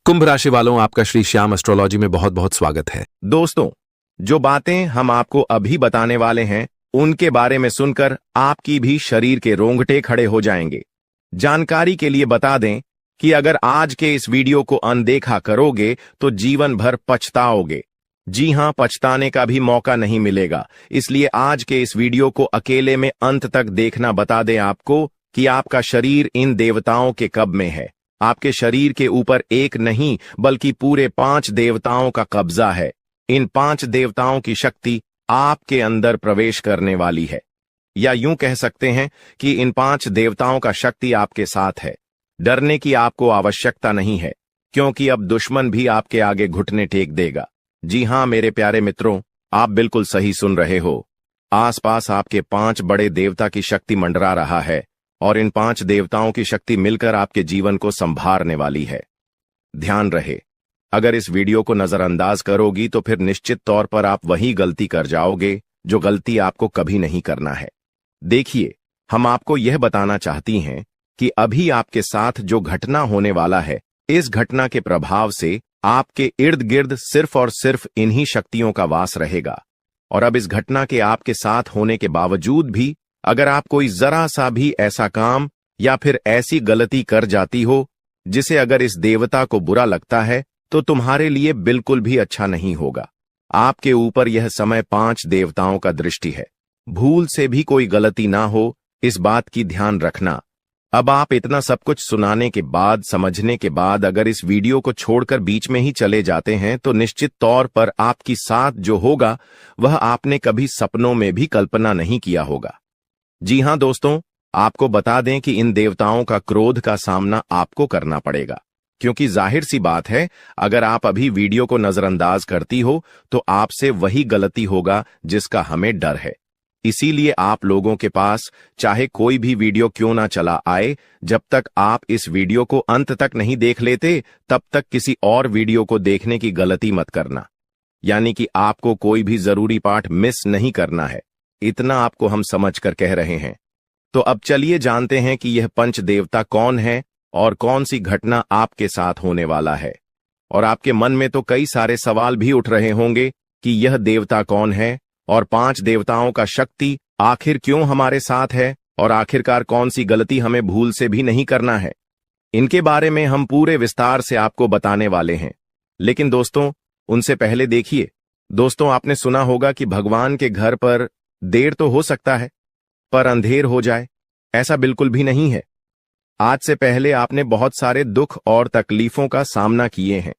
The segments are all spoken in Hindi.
कुंभ राशि वालों, आपका श्री श्याम एस्ट्रोलॉजी में बहुत बहुत स्वागत है। दोस्तों, जो बातें हम आपको अभी बताने वाले हैं उनके बारे में सुनकर आपकी भी शरीर के रोंगटे खड़े हो जाएंगे। जानकारी के लिए बता दें कि अगर आज के इस वीडियो को अनदेखा करोगे तो जीवन भर पछताओगे। जी हां, पछताने का भी मौका नहीं मिलेगा। इसलिए आज के इस वीडियो को अकेले में अंत तक देखना। बता दें आपको कि आपका शरीर इन देवताओं के कब्ज में है। आपके शरीर के ऊपर एक नहीं बल्कि पूरे 5 देवताओं का कब्जा है। इन 5 देवताओं की शक्ति आपके अंदर प्रवेश करने वाली है, या यूं कह सकते हैं कि इन 5 देवताओं का शक्ति आपके साथ है। डरने की आपको आवश्यकता नहीं है, क्योंकि अब दुश्मन भी आपके आगे घुटने टेक देगा। जी हां मेरे प्यारे मित्रों, आप बिल्कुल सही सुन रहे हो। आसपास आपके 5 बड़े देवता की शक्ति मंडरा रहा है और इन 5 देवताओं की शक्ति मिलकर आपके जीवन को संभालने वाली है। ध्यान रहे, अगर इस वीडियो को नजरअंदाज करोगी तो फिर निश्चित तौर पर आप वही गलती कर जाओगे जो गलती आपको कभी नहीं करना है। देखिए, हम आपको यह बताना चाहती हैं कि अभी आपके साथ जो घटना होने वाला है, इस घटना के प्रभाव से आपके इर्द गिर्द सिर्फ और सिर्फ इन्हीं शक्तियों का वास रहेगा। और अब इस घटना के आपके साथ होने के बावजूद भी अगर आप कोई जरा सा भी ऐसा काम या फिर ऐसी गलती कर जाती हो जिसे अगर इस देवता को बुरा लगता है तो तुम्हारे लिए बिल्कुल भी अच्छा नहीं होगा। आपके ऊपर यह समय 5 देवताओं का दृष्टि है। भूल से भी कोई गलती ना हो, इस बात की ध्यान रखना। अब आप इतना सब कुछ सुनाने के बाद, समझने के बाद अगर इस वीडियो को छोड़कर बीच में ही चले जाते हैं तो निश्चित तौर पर आपके साथ जो होगा वह आपने कभी सपनों में भी कल्पना नहीं किया होगा। जी हां दोस्तों, आपको बता दें कि इन देवताओं का क्रोध का सामना आपको करना पड़ेगा, क्योंकि जाहिर सी बात है, अगर आप अभी वीडियो को नजरअंदाज करती हो तो आपसे वही गलती होगा जिसका हमें डर है। इसीलिए आप लोगों के पास चाहे कोई भी वीडियो क्यों ना चला आए, जब तक आप इस वीडियो को अंत तक नहीं देख लेते तब तक किसी और वीडियो को देखने की गलती मत करना। यानी कि आपको कोई भी जरूरी पाठ मिस नहीं करना है, इतना आपको हम समझकर कह रहे हैं। तो अब चलिए जानते हैं कि यह 5 देवता कौन है और कौन सी घटना आपके साथ होने वाला है। और आपके मन में तो कई सारे सवाल भी उठ रहे होंगे कि यह देवता कौन है और 5 देवताओं का शक्ति आखिर क्यों हमारे साथ है और आखिरकार कौन सी गलती हमें भूल से भी नहीं करना है। इनके बारे में हम पूरे विस्तार से आपको बताने वाले हैं। लेकिन दोस्तों, उनसे पहले देखिए, दोस्तों आपने सुना होगा कि भगवान के घर पर देर तो हो सकता है पर अंधेर हो जाए, ऐसा बिल्कुल भी नहीं है। आज से पहले आपने बहुत सारे दुख और तकलीफों का सामना किए हैं।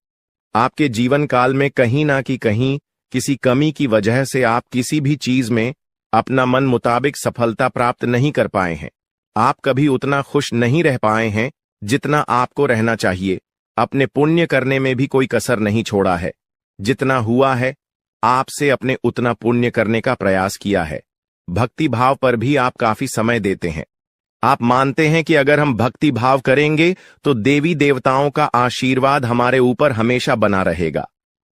आपके जीवन काल में कहीं ना कहीं किसी कमी की वजह से आप किसी भी चीज में अपना मन मुताबिक सफलता प्राप्त नहीं कर पाए हैं। आप कभी उतना खुश नहीं रह पाए हैं जितना आपको रहना चाहिए। अपने पुण्य करने में भी कोई कसर नहीं छोड़ा है। जितना हुआ है आपसे अपने उतना पुण्य करने का प्रयास किया है। भक्ति भाव पर भी आप काफी समय देते हैं। आप मानते हैं कि अगर हम भक्ति भाव करेंगे तो देवी देवताओं का आशीर्वाद हमारे ऊपर हमेशा बना रहेगा,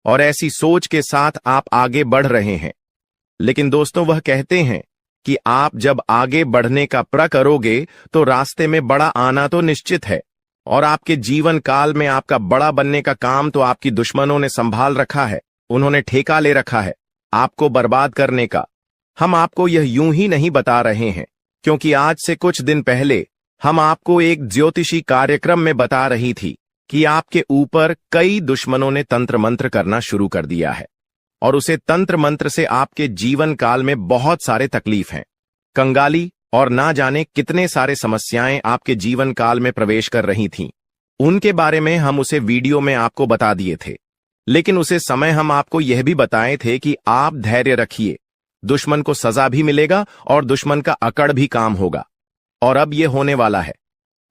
और ऐसी सोच के साथ आप आगे बढ़ रहे हैं। लेकिन दोस्तों, वह कहते हैं कि आप जब आगे बढ़ने का प्रण करोगे तो रास्ते में बड़ा आना तो निश्चित है, और आपके जीवन काल में आपका बड़ा बनने का काम तो आपकी दुश्मनों ने संभाल रखा है। उन्होंने ठेका ले रखा है आपको बर्बाद करने का। हम आपको यह यूं ही नहीं बता रहे हैं, क्योंकि आज से कुछ दिन पहले हम आपको एक ज्योतिषी कार्यक्रम में बता रही थी कि आपके ऊपर कई दुश्मनों ने तंत्र मंत्र करना शुरू कर दिया है, और उसे तंत्र मंत्र से आपके जीवन काल में बहुत सारे तकलीफ हैं, कंगाली और ना जाने कितने सारे समस्याएं आपके जीवन काल में प्रवेश कर रही थीं। उनके बारे में हम उसे वीडियो में आपको बता दिए थे। लेकिन उसे समय हम आपको यह भी बताए थे कि आप धैर्य रखिए, दुश्मन को सजा भी मिलेगा और दुश्मन का अकड़ भी काम होगा। और अब यह होने वाला है।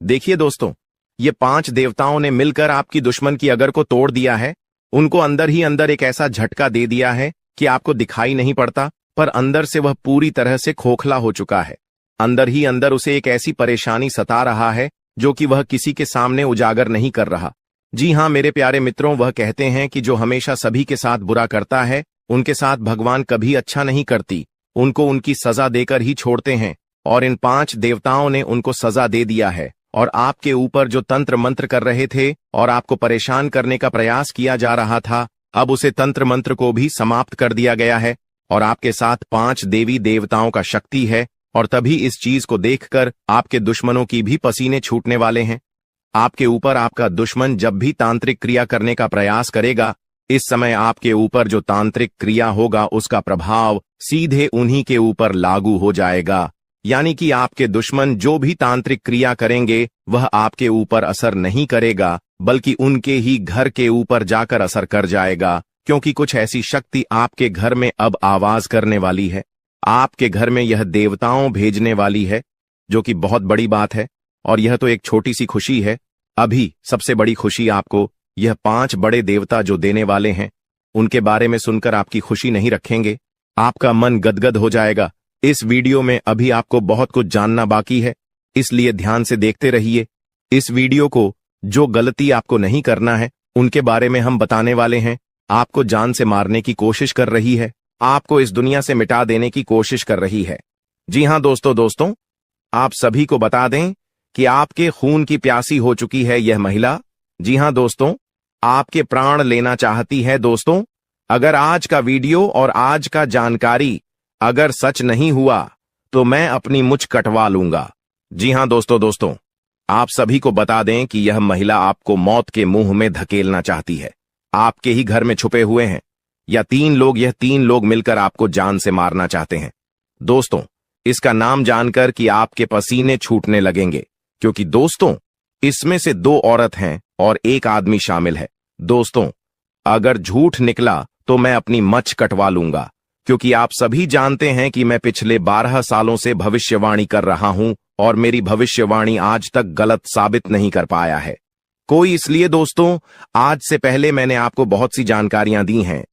देखिए दोस्तों, ये 5 देवताओं ने मिलकर आपकी दुश्मन की अगर को तोड़ दिया है। उनको अंदर ही अंदर एक ऐसा झटका दे दिया है कि आपको दिखाई नहीं पड़ता, पर अंदर से वह पूरी तरह से खोखला हो चुका है। अंदर ही अंदर उसे एक ऐसी परेशानी सता रहा है जो कि वह किसी के सामने उजागर नहीं कर रहा। जी हां मेरे प्यारे मित्रों, वह कहते हैं कि जो हमेशा सभी के साथ बुरा करता है उनके साथ भगवान कभी अच्छा नहीं करती, उनको उनकी सजा देकर ही छोड़ते हैं। और इन 5 देवताओं ने उनको सजा दे दिया है और आपके ऊपर जो तंत्र मंत्र कर रहे थे और आपको परेशान करने का प्रयास किया जा रहा था, अब उसे तंत्र मंत्र को भी समाप्त कर दिया गया है और आपके साथ 5 देवी देवताओं का शक्ति है। और तभी इस चीज को देखकर आपके दुश्मनों की भी पसीने छूटने वाले हैं। आपके ऊपर आपका दुश्मन जब भी तांत्रिक क्रिया करने का प्रयास करेगा, इस समय आपके ऊपर जो तांत्रिक क्रिया होगा उसका प्रभाव सीधे उन्हीं के ऊपर लागू हो जाएगा। यानी कि आपके दुश्मन जो भी तांत्रिक क्रिया करेंगे वह आपके ऊपर असर नहीं करेगा, बल्कि उनके ही घर के ऊपर जाकर असर कर जाएगा, क्योंकि कुछ ऐसी शक्ति आपके घर में अब आवाज करने वाली है। आपके घर में यह देवताओं भेजने वाली है, जो कि बहुत बड़ी बात है। और यह तो एक छोटी सी खुशी है। अभी सबसे बड़ी खुशी आपको यह 5 बड़े देवता जो देने वाले हैं, उनके बारे में सुनकर आपकी खुशी नहीं रखेंगे, आपका मन गदगद हो जाएगा। इस वीडियो में अभी आपको बहुत कुछ जानना बाकी है, इसलिए ध्यान से देखते रहिए। इस वीडियो को जो गलती आपको नहीं करना है उनके बारे में हम बताने वाले हैं। आपको जान से मारने की कोशिश कर रही है, आपको इस दुनिया से मिटा देने की कोशिश कर रही है। जी हां दोस्तों, आप सभी को बता दें कि आपके खून की प्यासी हो चुकी है यह महिला। जी हां दोस्तों, आपके प्राण लेना चाहती है। दोस्तों, अगर आज का वीडियो और आज का जानकारी अगर सच नहीं हुआ तो मैं अपनी मुछ कटवा लूंगा। जी हां दोस्तों, आप सभी को बता दें कि यह महिला आपको मौत के मुंह में धकेलना चाहती है। आपके ही घर में छुपे हुए हैं यह 3 लोग मिलकर आपको जान से मारना चाहते हैं। दोस्तों, इसका नाम जानकर कि आपके पसीने छूटने लगेंगे, क्योंकि दोस्तों इसमें से 2 औरत हैं और 1 आदमी शामिल है। दोस्तों, अगर झूठ निकला तो मैं अपनी मच कटवा लूंगा, क्योंकि आप सभी जानते हैं कि मैं पिछले 12 सालों से भविष्यवाणी कर रहा हूं और मेरी भविष्यवाणी आज तक गलत साबित नहीं कर पाया है कोई। इसलिए दोस्तों, आज से पहले मैंने आपको बहुत सी जानकारियां दी हैं,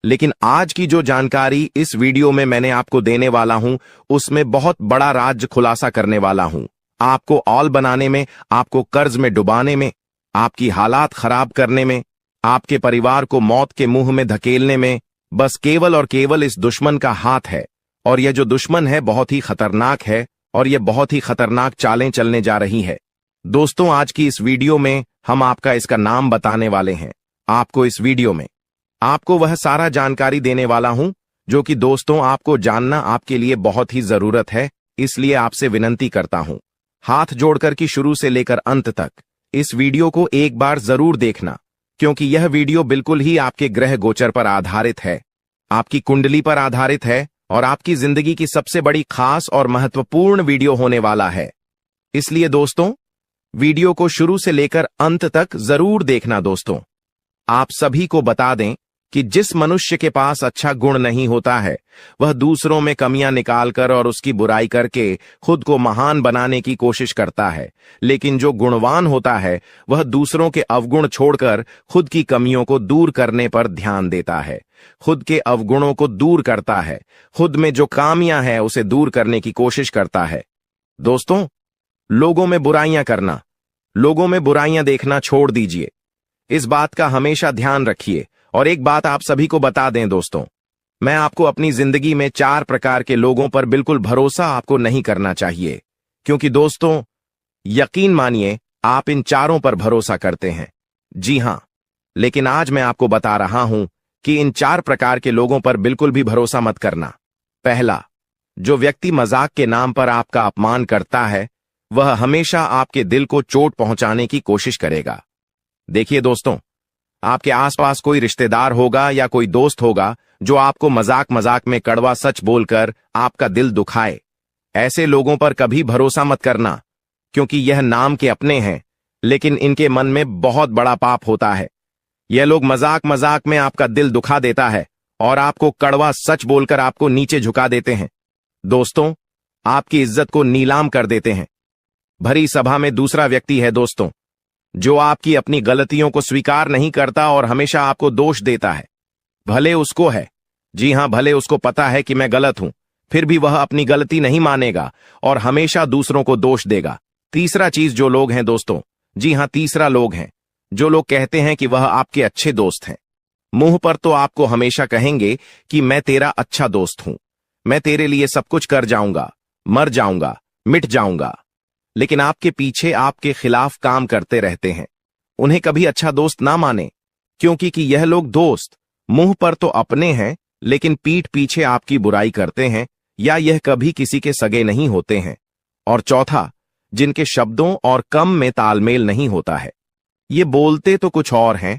लेकिन आज की जो जानकारी इस वीडियो में मैंने आपको देने वाला हूं, उसमें बहुत बड़ा राज खुलासा करने वाला हूं। आपको औल बनाने में, आपको कर्ज में डुबाने में, आपकी हालात खराब करने में, आपके परिवार को मौत के मुंह में धकेलने में बस केवल और केवल इस दुश्मन का हाथ है। और यह जो दुश्मन है बहुत ही खतरनाक है और यह बहुत ही खतरनाक चालें चलने जा रही है। दोस्तों, आज की इस वीडियो में हम आपका इसका नाम बताने वाले हैं। आपको इस वीडियो में आपको वह सारा जानकारी देने वाला हूं जो कि दोस्तों आपको जानना आपके लिए बहुत ही जरूरत है। इसलिए आपसे विनती करता हूं, हाथ जोड़कर कि शुरू से लेकर अंत तक इस वीडियो को एक बार जरूर देखना, क्योंकि यह वीडियो बिल्कुल ही आपके ग्रह गोचर पर आधारित है, आपकी कुंडली पर आधारित है और आपकी जिंदगी की सबसे बड़ी खास और महत्वपूर्ण वीडियो होने वाला है। इसलिए दोस्तों, वीडियो को शुरू से लेकर अंत तक जरूर देखना। दोस्तों, आप सभी को बता दें कि जिस मनुष्य के पास अच्छा गुण नहीं होता है, वह दूसरों में कमियां निकालकर और उसकी बुराई करके खुद को महान बनाने की कोशिश करता है। लेकिन जो गुणवान होता है, वह दूसरों के अवगुण छोड़कर खुद की कमियों को दूर करने पर ध्यान देता है, खुद के अवगुणों को दूर करता है, खुद में जो खामियां हैं उसे दूर करने की कोशिश करता है। दोस्तों, लोगों में बुराइयां करना, लोगों में बुराइयां देखना छोड़ दीजिए। इस बात का हमेशा ध्यान रखिए। और एक बात आप सभी को बता दें दोस्तों, मैं आपको अपनी जिंदगी में 4 प्रकार के लोगों पर बिल्कुल भरोसा आपको नहीं करना चाहिए, क्योंकि दोस्तों यकीन मानिए आप इन चारों पर भरोसा करते हैं। जी हां, लेकिन आज मैं आपको बता रहा हूं कि इन 4 प्रकार के लोगों पर बिल्कुल भी भरोसा मत करना। पहला, जो व्यक्ति मजाक के नाम पर आपका अपमान करता है, वह हमेशा आपके दिल को चोट पहुंचाने की कोशिश करेगा। देखिए दोस्तों, आपके आसपास कोई रिश्तेदार होगा या कोई दोस्त होगा जो आपको मजाक मजाक में कड़वा सच बोलकर आपका दिल दुखाए। ऐसे लोगों पर कभी भरोसा मत करना, क्योंकि यह नाम के अपने हैं, लेकिन इनके मन में बहुत बड़ा पाप होता है। यह लोग मजाक मजाक में आपका दिल दुखा देता है और आपको कड़वा सच बोलकर आपको नीचे झुका देते हैं। दोस्तों, आपकी इज्जत को नीलाम कर देते हैं। भरी सभा में दूसरा व्यक्ति है दोस्तों, जो आपकी अपनी गलतियों को स्वीकार नहीं करता और हमेशा आपको दोष देता है। भले उसको है, जी हां, भले उसको पता है कि मैं गलत हूं, फिर भी वह अपनी गलती नहीं मानेगा और हमेशा दूसरों को दोष देगा। तीसरा चीज जो लोग हैं दोस्तों, जी हां, तीसरा लोग हैं जो लोग कहते हैं कि वह आपके अच्छे दोस्त हैं। मुंह पर तो आपको हमेशा कहेंगे कि मैं तेरा अच्छा दोस्त हूं, मैं तेरे लिए सब कुछ कर जाऊंगा, मर जाऊंगा, मिट जाऊंगा, लेकिन आपके पीछे आपके खिलाफ काम करते रहते हैं। उन्हें कभी अच्छा दोस्त ना माने, क्योंकि कि यह लोग दोस्त मुंह पर तो अपने हैं लेकिन पीठ पीछे आपकी बुराई करते हैं, या यह कभी किसी के सगे नहीं होते हैं। और चौथा, जिनके शब्दों और कम में तालमेल नहीं होता है। ये बोलते तो कुछ और हैं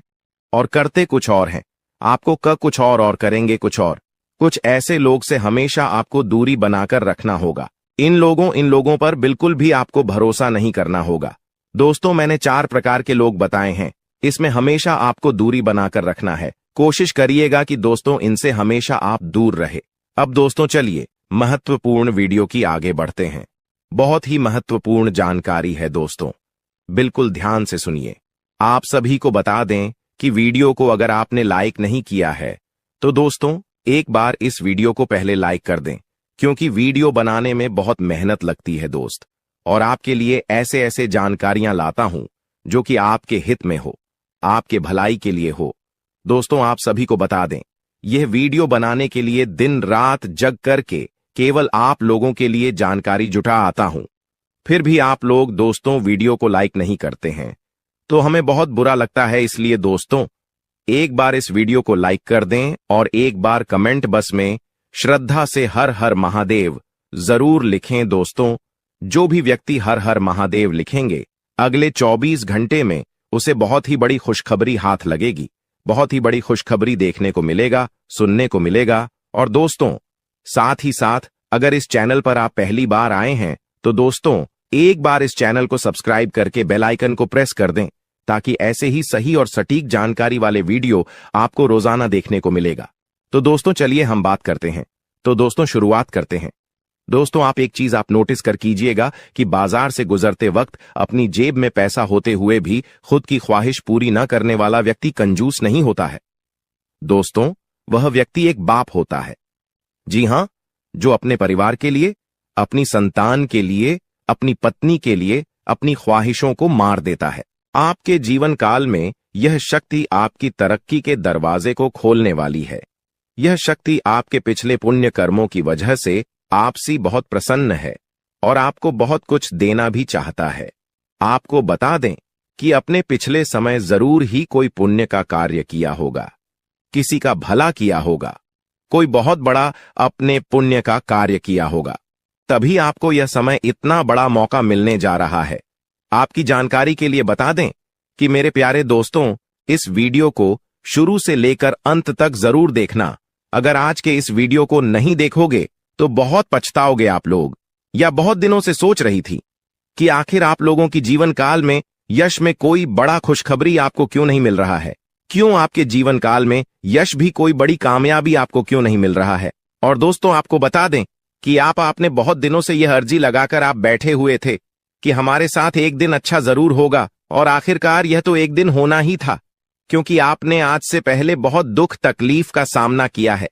और करते कुछ और हैं। आपको कुछ और करेंगे कुछ और। कुछ ऐसे लोग से हमेशा आपको दूरी बनाकर रखना होगा। इन लोगों पर बिल्कुल भी आपको भरोसा नहीं करना होगा। दोस्तों, मैंने 4 प्रकार के लोग बताए हैं, इसमें हमेशा आपको दूरी बनाकर रखना है। कोशिश करिएगा कि दोस्तों इनसे हमेशा आप दूर रहे। अब दोस्तों चलिए महत्वपूर्ण वीडियो की आगे बढ़ते हैं। बहुत ही महत्वपूर्ण जानकारी है दोस्तों, बिल्कुल ध्यान से सुनिए। आप सभी को बता दें कि वीडियो को अगर आपने लाइक नहीं किया है तो दोस्तों एक बार इस वीडियो को पहले लाइक कर दें, क्योंकि वीडियो बनाने में बहुत मेहनत लगती है दोस्त, और आपके लिए ऐसे ऐसे जानकारियां लाता हूं जो कि आपके हित में हो, आपके भलाई के लिए हो। दोस्तों, आप सभी को बता दें, यह वीडियो बनाने के लिए दिन रात जग करके केवल आप लोगों के लिए जानकारी जुटा आता हूं। फिर भी आप लोग दोस्तों वीडियो को लाइक नहीं करते हैं, तो हमें बहुत बुरा लगता है। इसलिए दोस्तों एक बार इस वीडियो को लाइक कर दें और एक बार कमेंट बॉक्स में श्रद्धा से हर हर महादेव जरूर लिखें। दोस्तों, जो भी व्यक्ति हर हर महादेव लिखेंगे, अगले 24 घंटे में उसे बहुत ही बड़ी खुशखबरी हाथ लगेगी, बहुत ही बड़ी खुशखबरी देखने को मिलेगा, सुनने को मिलेगा। और दोस्तों साथ ही साथ अगर इस चैनल पर आप पहली बार आए हैं तो दोस्तों एक बार इस चैनल को सब्सक्राइब करके बेल आइकन को प्रेस कर दें, ताकि ऐसे ही सही और सटीक जानकारी वाले वीडियो आपको रोजाना देखने को मिलेगा। तो दोस्तों चलिए हम बात करते हैं। तो दोस्तों शुरुआत करते हैं। दोस्तों आप एक चीज आप नोटिस कर कीजिएगा कि बाजार से गुजरते वक्त अपनी जेब में पैसा होते हुए भी खुद की ख्वाहिश पूरी न करने वाला व्यक्ति कंजूस नहीं होता है। दोस्तों वह व्यक्ति एक बाप होता है, जी हां, जो अपने परिवार के लिए, अपनी संतान के लिए, अपनी पत्नी के लिए अपनी ख्वाहिशों को मार देता है। आपके जीवन काल में यह शक्ति आपकी तरक्की के दरवाजे को खोलने वाली है। यह शक्ति आपके पिछले पुण्य कर्मों की वजह से आपसे बहुत प्रसन्न है और आपको बहुत कुछ देना भी चाहता है। आपको बता दें कि अपने पिछले समय जरूर ही कोई पुण्य का कार्य किया होगा, किसी का भला किया होगा, कोई बहुत बड़ा अपने पुण्य का कार्य किया होगा, तभी आपको यह समय इतना बड़ा मौका मिलने जा रहा है। आपकी जानकारी के लिए बता दें कि मेरे प्यारे दोस्तों, इस वीडियो को शुरू से लेकर अंत तक जरूर देखना। अगर आज के इस वीडियो को नहीं देखोगे तो बहुत पछताओगे आप लोग। या बहुत दिनों से सोच रही थी कि आखिर आप लोगों की जीवन काल में यश में कोई बड़ा खुशखबरी आपको क्यों नहीं मिल रहा है, क्यों आपके जीवन काल में यश भी कोई बड़ी कामयाबी आपको क्यों नहीं मिल रहा है। और दोस्तों आपको बता दें कि आपने बहुत दिनों से यह अर्जी लगाकर आप बैठे हुए थे कि हमारे साथ एक दिन अच्छा जरूर होगा, और आखिरकार यह तो एक दिन होना ही था, क्योंकि आपने आज से पहले बहुत दुख तकलीफ का सामना किया है,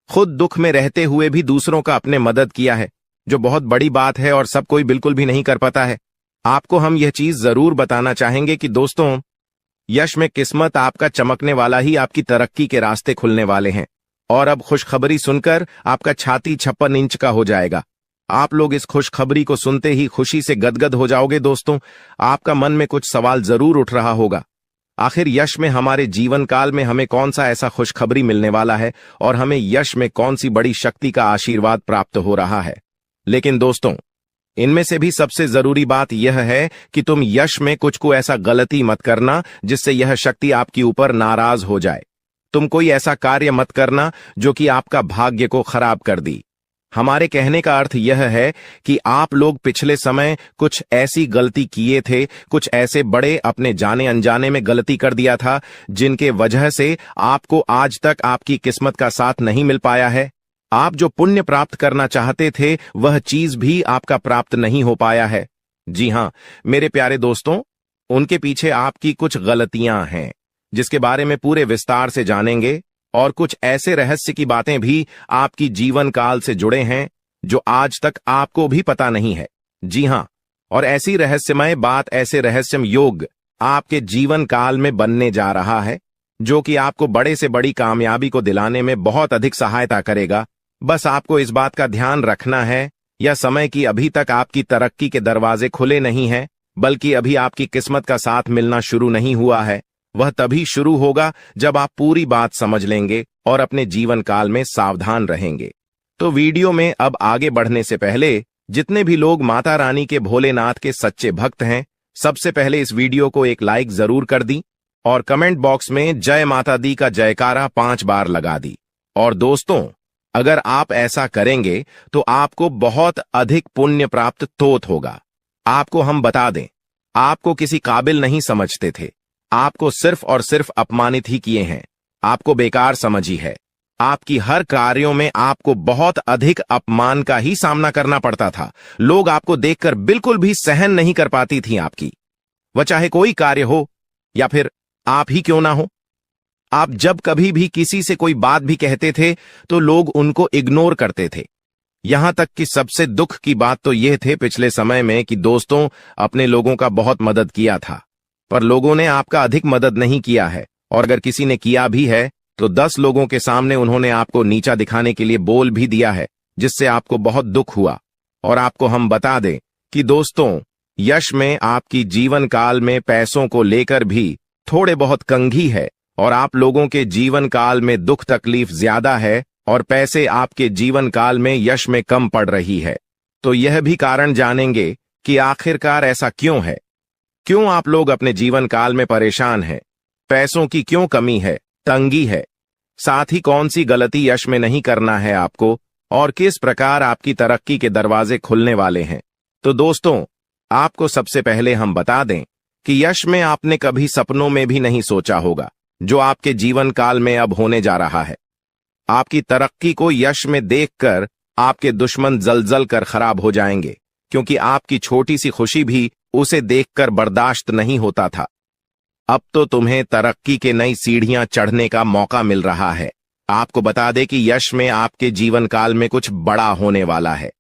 खुद दुख में रहते हुए भी दूसरों का अपने मदद किया है, जो बहुत बड़ी बात है और सब कोई बिल्कुल भी नहीं कर पाता है। आपको हम यह चीज जरूर बताना चाहेंगे कि दोस्तों यश में किस्मत आपका चमकने वाला ही आपकी तरक्की के रास्ते खुलने वाले हैं। और अब खुशखबरी सुनकर आपका छाती 56 इंच का हो जाएगा। आप लोग इस खुशखबरी को सुनते ही खुशी से गदगद हो जाओगे। दोस्तों आपका मन में कुछ सवाल जरूर उठ रहा होगा, आखिर यश में हमारे जीवन काल में हमें कौन सा ऐसा खुशखबरी मिलने वाला है और हमें यश में कौन सी बड़ी शक्ति का आशीर्वाद प्राप्त हो रहा है। लेकिन दोस्तों इनमें से भी सबसे जरूरी बात यह है कि तुम यश में कुछ को ऐसा गलती मत करना जिससे यह शक्ति आपके ऊपर नाराज हो जाए। तुम कोई ऐसा कार्य मत करना जो कि आपका भाग्य को खराब कर दी। हमारे कहने का अर्थ यह है कि आप लोग पिछले समय कुछ ऐसी गलती किए थे, कुछ ऐसे बड़े अपने जाने अनजाने में गलती कर दिया था जिनके वजह से आपको आज तक आपकी किस्मत का साथ नहीं मिल पाया है। आप जो पुण्य प्राप्त करना चाहते थे वह चीज भी आपका प्राप्त नहीं हो पाया है। जी हां मेरे प्यारे दोस्तों, उनके पीछे आपकी कुछ गलतियां हैं जिसके बारे में पूरे विस्तार से जानेंगे, और कुछ ऐसे रहस्य की बातें भी आपकी जीवन काल से जुड़े हैं जो आज तक आपको भी पता नहीं है। जी हां, और ऐसी रहस्यमय बात, ऐसे रहस्यम योग आपके जीवन काल में बनने जा रहा है जो कि आपको बड़े से बड़ी कामयाबी को दिलाने में बहुत अधिक सहायता करेगा। बस आपको इस बात का ध्यान रखना है, या समय की अभी तक आपकी तरक्की के दरवाजे खुले नहीं हैं, बल्कि अभी आपकी किस्मत का साथ मिलना शुरू नहीं हुआ है, वह तभी शुरू होगा जब आप पूरी बात समझ लेंगे और अपने जीवन काल में सावधान रहेंगे। तो वीडियो में अब आगे बढ़ने से पहले जितने भी लोग माता रानी के भोलेनाथ के सच्चे भक्त हैं, सबसे पहले इस वीडियो को एक लाइक जरूर कर दी और कमेंट बॉक्स में जय माता दी का जयकारा 5 बार लगा दी। और दोस्तों, अगर आप ऐसा करेंगे तो आपको बहुत अधिक पुण्य प्राप्त तोत होगा। आपको हम बता दें, आपको किसी काबिल नहीं समझते थे, आपको सिर्फ और सिर्फ अपमानित ही किए हैं, आपको बेकार समझी है। आपकी हर कार्यों में आपको बहुत अधिक अपमान का ही सामना करना पड़ता था। लोग आपको देखकर बिल्कुल भी सहन नहीं कर पाती थी आपकी, वह चाहे कोई कार्य हो या फिर आप ही क्यों ना हो। आप जब कभी भी किसी से कोई बात भी कहते थे तो लोग उनको इग्नोर करते थे। यहां तक कि सबसे दुख की बात तो यह थे पिछले समय में कि दोस्तों अपने लोगों का बहुत मदद किया था, पर लोगों ने आपका अधिक मदद नहीं किया है, और अगर किसी ने किया भी है तो 10 लोगों के सामने उन्होंने आपको नीचा दिखाने के लिए बोल भी दिया है, जिससे आपको बहुत दुख हुआ। और आपको हम बता दें कि दोस्तों, यश में आपकी जीवन काल में पैसों को लेकर भी थोड़े बहुत कंघी है, और आप लोगों के जीवन काल में दुख तकलीफ ज्यादा है और पैसे आपके जीवन काल में यश में कम पड़ रही है। तो यह भी कारण जानेंगे कि आखिरकार ऐसा क्यों है, क्यों आप लोग अपने जीवन काल में परेशान हैं, पैसों की क्यों कमी है, तंगी है, साथ ही कौन सी गलती यश में नहीं करना है आपको, और किस प्रकार आपकी तरक्की के दरवाजे खुलने वाले हैं। तो दोस्तों, आपको सबसे पहले हम बता दें कि यश में आपने कभी सपनों में भी नहीं सोचा होगा जो आपके जीवन काल में अब होने जा रहा है। आपकी तरक्की को यश में देखकर आपके दुश्मन जल कर खराब हो जाएंगे, क्योंकि आपकी छोटी सी खुशी भी उसे देखकर बर्दाश्त नहीं होता था। अब तो तुम्हें तरक्की के नई सीढ़ियां चढ़ने का मौका मिल रहा है। आपको बता दें कि यश में आपके जीवन काल में कुछ बड़ा होने वाला है।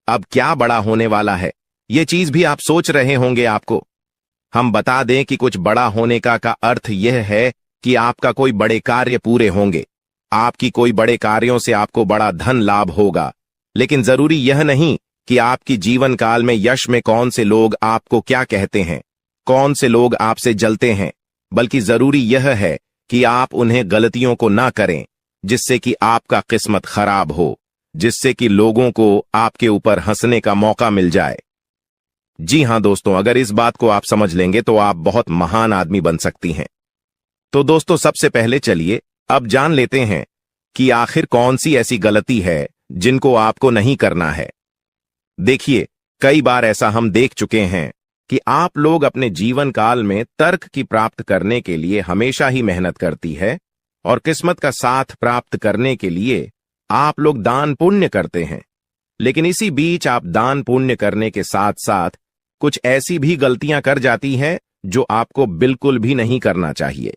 अब क्या बड़ा होने वाला है, ये चीज भी आप सोच रहे होंगे। आपको हम बता दें कि कुछ बड़ा होने का अर्थ यह है कि आपका कोई बड़े कार्य पूरे होंगे, आपकी कोई बड़े कार्यों से आपको बड़ा धन लाभ होगा। लेकिन जरूरी यह नहीं कि आपकी जीवन काल में यश में कौन से लोग आपको क्या कहते हैं, कौन से लोग आपसे जलते हैं, बल्कि जरूरी यह है कि आप उन्हें गलतियों को ना करें जिससे कि आपका किस्मत खराब हो, जिससे कि लोगों को आपके ऊपर हंसने का मौका मिल जाए। जी हां दोस्तों, अगर इस बात को आप समझ लेंगे तो आप बहुत महान आदमी बन सकती हैं। तो दोस्तों, सबसे पहले चलिए अब जान लेते हैं कि आखिर कौन सी ऐसी गलती है जिनको आपको नहीं करना है। देखिए, कई बार ऐसा हम देख चुके हैं कि आप लोग अपने जीवन काल में तर्क की प्राप्त करने के लिए हमेशा ही मेहनत करती है, और किस्मत का साथ प्राप्त करने के लिए आप लोग दान पुण्य करते हैं। लेकिन इसी बीच आप दान पुण्य करने के साथ साथ कुछ ऐसी भी गलतियां कर जाती हैं जो आपको बिल्कुल भी नहीं करना चाहिए।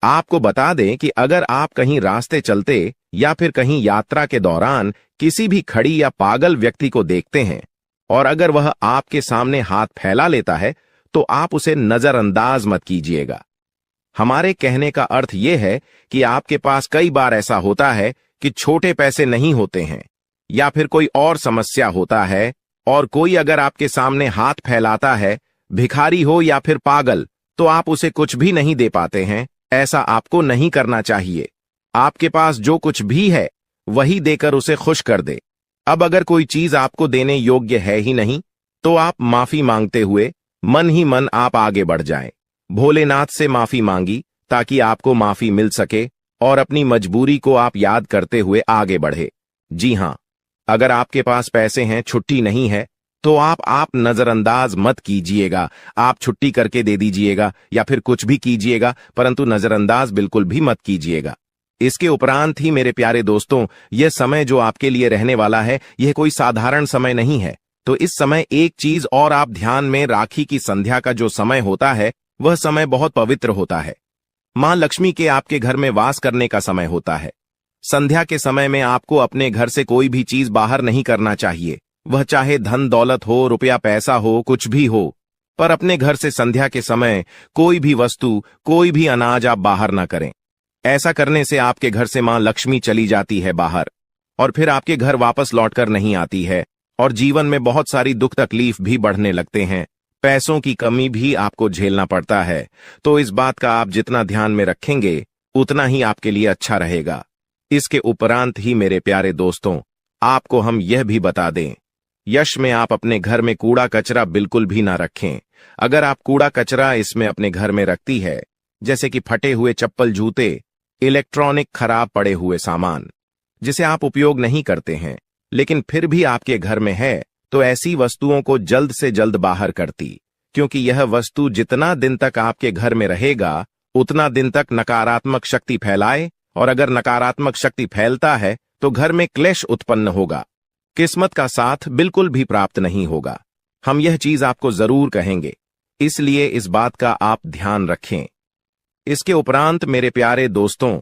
आपको बता दें कि अगर आप कहीं रास्ते चलते या फिर कहीं यात्रा के दौरान किसी भी खड़ी या पागल व्यक्ति को देखते हैं, और अगर वह आपके सामने हाथ फैला लेता है, तो आप उसे नजरअंदाज मत कीजिएगा। हमारे कहने का अर्थ यह है कि आपके पास कई बार ऐसा होता है कि छोटे पैसे नहीं होते हैं, या फिर कोई और समस्या होता है, और कोई अगर आपके सामने हाथ फैलाता है, भिखारी हो या फिर पागल, तो आप उसे कुछ भी नहीं दे पाते हैं। ऐसा आपको नहीं करना चाहिए। आपके पास जो कुछ भी है वही देकर उसे खुश कर दे। अब अगर कोई चीज आपको देने योग्य है ही नहीं, तो आप माफी मांगते हुए मन ही मन आप आगे बढ़ जाएं। भोलेनाथ से माफी मांगी ताकि आपको माफी मिल सके, और अपनी मजबूरी को आप याद करते हुए आगे बढ़े। जी हां, अगर आपके पास पैसे हैं, छुट्टी नहीं है, तो आप नजरअंदाज मत कीजिएगा। आप छुट्टी करके दे दीजिएगा या फिर कुछ भी कीजिएगा, परंतु नजरअंदाज बिल्कुल भी मत कीजिएगा। इसके उपरांत ही मेरे प्यारे दोस्तों, यह समय जो आपके लिए रहने वाला है, यह कोई साधारण समय नहीं है। तो इस समय एक चीज और आप ध्यान में, राखी की संध्या का जो समय होता है, वह समय बहुत पवित्र होता है। मां लक्ष्मी के आपके घर में वास करने का समय होता है। संध्या के समय में आपको अपने घर से कोई भी चीज बाहर नहीं करना चाहिए, वह चाहे धन दौलत हो, रुपया पैसा हो, कुछ भी हो, पर अपने घर से संध्या के समय कोई भी वस्तु, कोई भी अनाज आप बाहर ना करें। ऐसा करने से आपके घर से मां लक्ष्मी चली जाती है बाहर, और फिर आपके घर वापस लौटकर नहीं आती है, और जीवन में बहुत सारी दुख तकलीफ भी बढ़ने लगते हैं। पैसों की कमी भी आपको झेलना पड़ता है। तो इस बात का आप जितना ध्यान में रखेंगे उतना ही आपके लिए अच्छा रहेगा। इसके उपरांत ही मेरे प्यारे दोस्तों, आपको हम यह भी बता दें, यश में आप अपने घर में कूड़ा कचरा बिल्कुल भी ना रखें। अगर आप कूड़ा कचरा इसमें अपने घर में रखती है, जैसे कि फटे हुए चप्पल, जूते, इलेक्ट्रॉनिक खराब पड़े हुए सामान जिसे आप उपयोग नहीं करते हैं लेकिन फिर भी आपके घर में है, तो ऐसी वस्तुओं को जल्द से जल्द बाहर करती, क्योंकि यह वस्तु जितना दिन तक आपके घर में रहेगा उतना दिन तक नकारात्मक शक्ति फैलाए, और अगर नकारात्मक शक्ति फैलता है तो घर में क्लेश उत्पन्न होगा, किस्मत का साथ बिल्कुल भी प्राप्त नहीं होगा। हम यह चीज आपको जरूर कहेंगे, इसलिए इस बात का आप ध्यान रखें। इसके उपरांत मेरे प्यारे दोस्तों,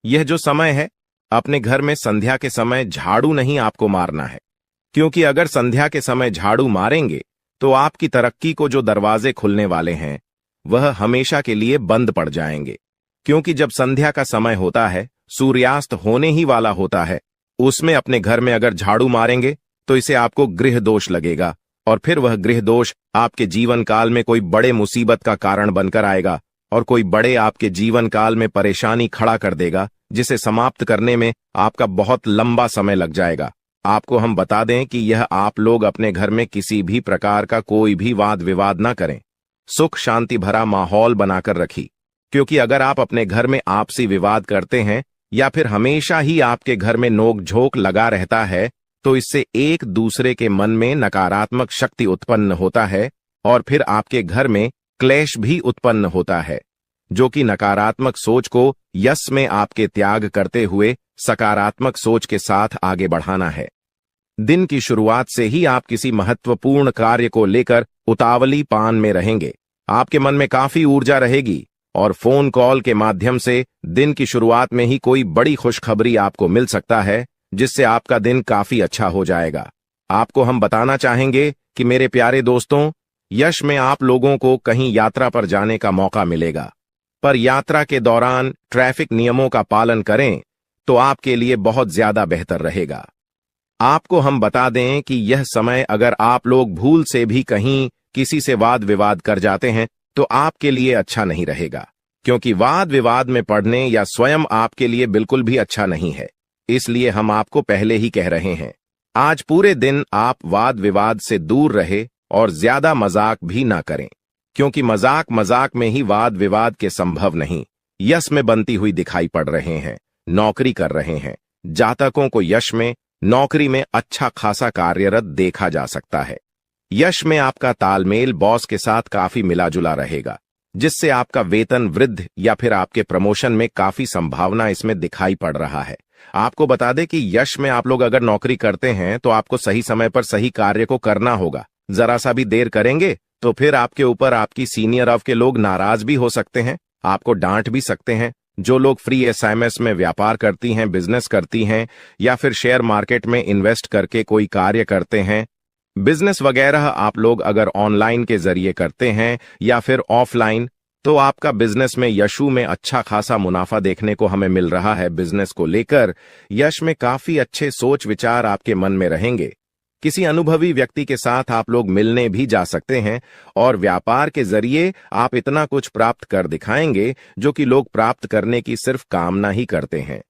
यह जो समय है, अपने घर में संध्या के समय झाड़ू नहीं आपको मारना है, क्योंकि अगर संध्या के समय झाड़ू मारेंगे तो आपकी तरक्की को जो दरवाजे खुलने वाले हैं वह हमेशा के लिए बंद पड़ जाएंगे। क्योंकि जब संध्या का समय होता है, सूर्यास्त होने ही वाला होता है, उसमें अपने घर में अगर झाड़ू मारेंगे तो इसे आपको गृह दोष लगेगा, और फिर वह गृह दोष आपके जीवन काल में कोई बड़े मुसीबत का कारण बनकर आएगा और कोई बड़े आपके जीवन काल में परेशानी खड़ा कर देगा, जिसे समाप्त करने में आपका बहुत लंबा समय लग जाएगा। आपको हम बता दें कि यह आप लोग अपने घर में किसी भी प्रकार का कोई भी वाद विवाद ना करें, सुख शांति भरा माहौल बनाकर रखी, क्योंकि अगर आप अपने घर में आपसी विवाद करते हैं या फिर हमेशा ही आपके घर में नोक झोंक लगा रहता है, तो इससे एक दूसरे के मन में नकारात्मक शक्ति उत्पन्न होता है और फिर आपके घर में क्लेश भी उत्पन्न होता है, जो कि नकारात्मक सोच को यश में आपके त्याग करते हुए सकारात्मक सोच के साथ आगे बढ़ाना है। दिन की शुरुआत से ही आप किसी महत्वपूर्ण कार्य को लेकर उतावली पान में रहेंगे। आपके मन में काफी ऊर्जा रहेगी और फोन कॉल के माध्यम से दिन की शुरुआत में ही कोई बड़ी खुशखबरी आपको मिल सकता है, जिससे आपका दिन काफी अच्छा हो जाएगा। आपको हम बताना चाहेंगे कि मेरे प्यारे दोस्तों, यश में आप लोगों को कहीं यात्रा पर जाने का मौका मिलेगा, पर यात्रा के दौरान ट्रैफिक नियमों का पालन करें तो आपके लिए बहुत ज्यादा बेहतर रहेगा। आपको हम बता दें कि यह समय अगर आप लोग भूल से भी कहीं किसी से वाद विवाद कर जाते हैं तो आपके लिए अच्छा नहीं रहेगा, क्योंकि वाद विवाद में पड़ने या स्वयं आपके लिए बिल्कुल भी अच्छा नहीं है। इसलिए हम आपको पहले ही कह रहे हैं, आज पूरे दिन आप वाद विवाद से दूर रहे और ज्यादा मजाक भी ना करें, क्योंकि मजाक में ही वाद विवाद के संभव नहीं यश में बनती हुई दिखाई पड़ रहे हैं। नौकरी कर रहे हैं जातकों को यश में, नौकरी में अच्छा खासा कार्यरत देखा जा सकता है। यश में आपका तालमेल बॉस के साथ काफी मिला जुला रहेगा, जिससे आपका वेतन वृद्धि या फिर आपके प्रमोशन में काफी संभावना इसमें दिखाई पड़ रहा है। आपको बता दें कि यश में आप लोग अगर नौकरी करते हैं तो आपको सही समय पर सही कार्य को करना होगा। जरा सा भी देर करेंगे तो फिर आपके ऊपर आपकी सीनियर ऑफ के लोग नाराज भी हो सकते हैं, आपको डांट भी सकते हैं। जो लोग फ्री एसएमएस में व्यापार करती हैं, बिजनेस करती हैं या फिर शेयर मार्केट में इन्वेस्ट करके कोई कार्य करते हैं, बिजनेस वगैरह आप लोग अगर ऑनलाइन के जरिए करते हैं या फिर ऑफलाइन, तो आपका बिजनेस में यशु में अच्छा खासा मुनाफा देखने को हमें मिल रहा है। बिजनेस को लेकर यश में काफी अच्छे सोच विचार आपके मन में रहेंगे। किसी अनुभवी व्यक्ति के साथ आप लोग मिलने भी जा सकते हैं और व्यापार के जरिए आप इतना कुछ प्राप्त कर दिखाएंगे जो कि लोग प्राप्त करने की सिर्फ कामना ही करते हैं।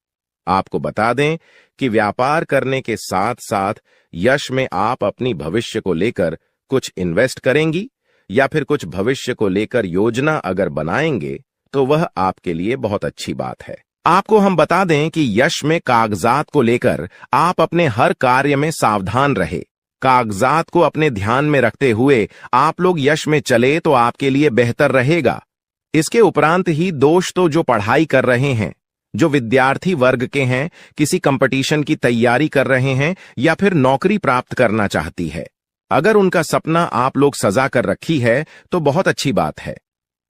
आपको बता दें कि व्यापार करने के साथ साथ यश में आप अपनी भविष्य को लेकर कुछ इन्वेस्ट करेंगी या फिर कुछ भविष्य को लेकर योजना अगर बनाएंगे तो वह आपके लिए बहुत अच्छी बात है। आपको हम बता दें कि यश में कागजात को लेकर आप अपने हर कार्य में सावधान रहे। कागजात को अपने ध्यान में रखते हुए आप लोग यश में चले तो आपके लिए बेहतर रहेगा। इसके उपरांत ही दोष तो जो पढ़ाई कर रहे हैं, जो विद्यार्थी वर्ग के हैं, किसी कंपटीशन की तैयारी कर रहे हैं या फिर नौकरी प्राप्त करना चाहती है, अगर उनका सपना आप लोग सजा कर रखी है तो बहुत अच्छी बात है।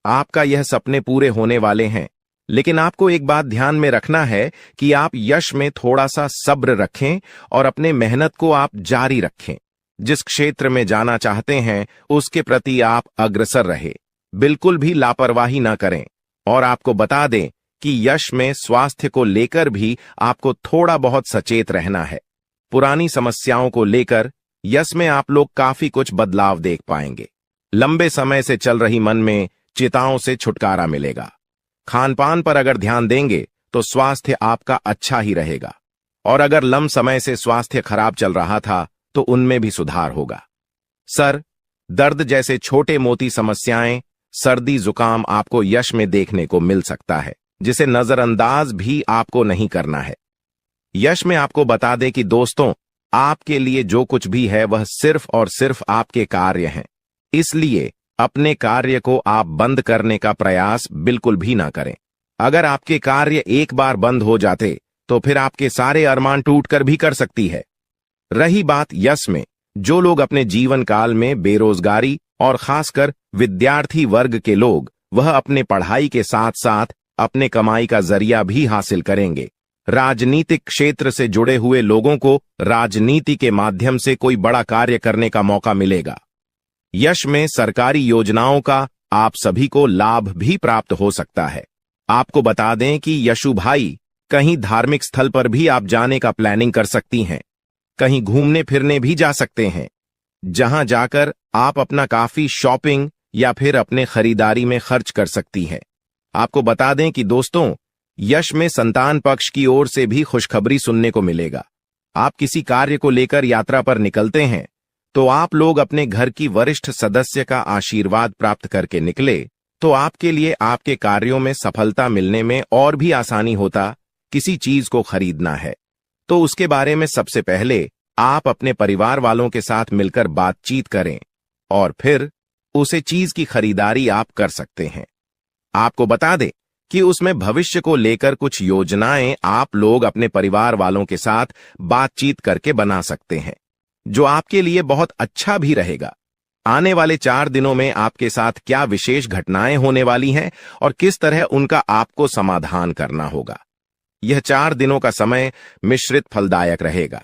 आपका यह सपने पूरे होने वाले हैं, लेकिन आपको एक बात ध्यान में रखना है कि आप यश में थोड़ा सा सब्र रखें और अपने मेहनत को आप जारी रखें। जिस क्षेत्र में जाना चाहते हैं उसके प्रति आप अग्रसर रहे, बिल्कुल भी लापरवाही ना करें। और आपको बता दें कि यश में स्वास्थ्य को लेकर भी आपको थोड़ा बहुत सचेत रहना है। पुरानी समस्याओं को लेकर यश में आप लोग काफी कुछ बदलाव देख पाएंगे। लंबे समय से चल रही मन में चिंताओं से छुटकारा मिलेगा। खान पान पर अगर ध्यान देंगे तो स्वास्थ्य आपका अच्छा ही रहेगा, और अगर लंबे समय से स्वास्थ्य खराब चल रहा था तो उनमें भी सुधार होगा। सर दर्द जैसे छोटे मोटी समस्याएं, सर्दी जुकाम आपको यश में देखने को मिल सकता है, जिसे नजरअंदाज भी आपको नहीं करना है। यश में आपको बता दें कि दोस्तों, आपके लिए जो कुछ भी है वह सिर्फ और सिर्फ आपके कार्य हैं, इसलिए अपने कार्य को आप बंद करने का प्रयास बिल्कुल भी ना करें। अगर आपके कार्य एक बार बंद हो जाते तो फिर आपके सारे अरमान टूटकर भी कर सकती है। रही बात यश में, जो लोग अपने जीवन काल में बेरोजगारी और खासकर विद्यार्थी वर्ग के लोग, वह अपने पढ़ाई के साथ साथ अपने कमाई का जरिया भी हासिल करेंगे। राजनीतिक क्षेत्र से जुड़े हुए लोगों को राजनीति के माध्यम से कोई बड़ा कार्य करने का मौका मिलेगा। यश में सरकारी योजनाओं का आप सभी को लाभ भी प्राप्त हो सकता है। आपको बता दें कि यशु भाई, कहीं धार्मिक स्थल पर भी आप जाने का प्लानिंग कर सकती हैं। कहीं घूमने फिरने भी जा सकते हैं, जहां जाकर आप अपना काफी शॉपिंग या फिर अपने खरीदारी में खर्च कर सकती हैं। आपको बता दें कि दोस्तों, यश में संतान पक्ष की ओर से भी खुशखबरी सुनने को मिलेगा। आप किसी कार्य को लेकर यात्रा पर निकलते हैं तो आप लोग अपने घर की वरिष्ठ सदस्य का आशीर्वाद प्राप्त करके निकले तो आपके लिए आपके कार्यों में सफलता मिलने में और भी आसानी होता। किसी चीज को खरीदना है तो उसके बारे में सबसे पहले आप अपने परिवार वालों के साथ मिलकर बातचीत करें और फिर उसे चीज की खरीदारी आप कर सकते हैं। आपको बता दें कि उसमें भविष्य को लेकर कुछ योजनाएं आप लोग अपने परिवार वालों के साथ बातचीत करके बना सकते हैं, जो आपके लिए बहुत अच्छा भी रहेगा। आने वाले 4 दिनों में आपके साथ क्या विशेष घटनाएं होने वाली हैं और किस तरह उनका आपको समाधान करना होगा। यह 4 दिनों का समय मिश्रित फलदायक रहेगा।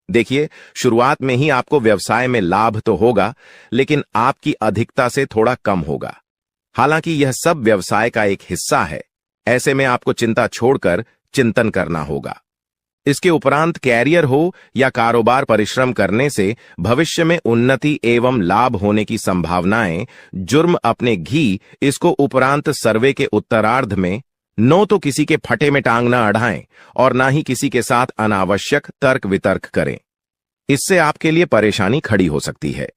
देखिए, शुरुआत में ही आपको व्यवसाय में लाभ तो होगा, लेकिन आपकी अधिकता से थोड़ा कम होगा। हालांकि यह सब व्यवसाय का एक हिस्सा है, ऐसे में आपको चिंता छोड़कर चिंतन करना होगा। इसके उपरांत कैरियर हो या कारोबार, परिश्रम करने से भविष्य में उन्नति एवं लाभ होने की संभावनाएं। जुर्म अपने घी, इसको उपरांत सर्वे के उत्तरार्ध में नो तो किसी के फटे में टांग न अड़ाएं और ना ही किसी के साथ अनावश्यक तर्क वितर्क करें, इससे आपके लिए परेशानी खड़ी हो सकती है।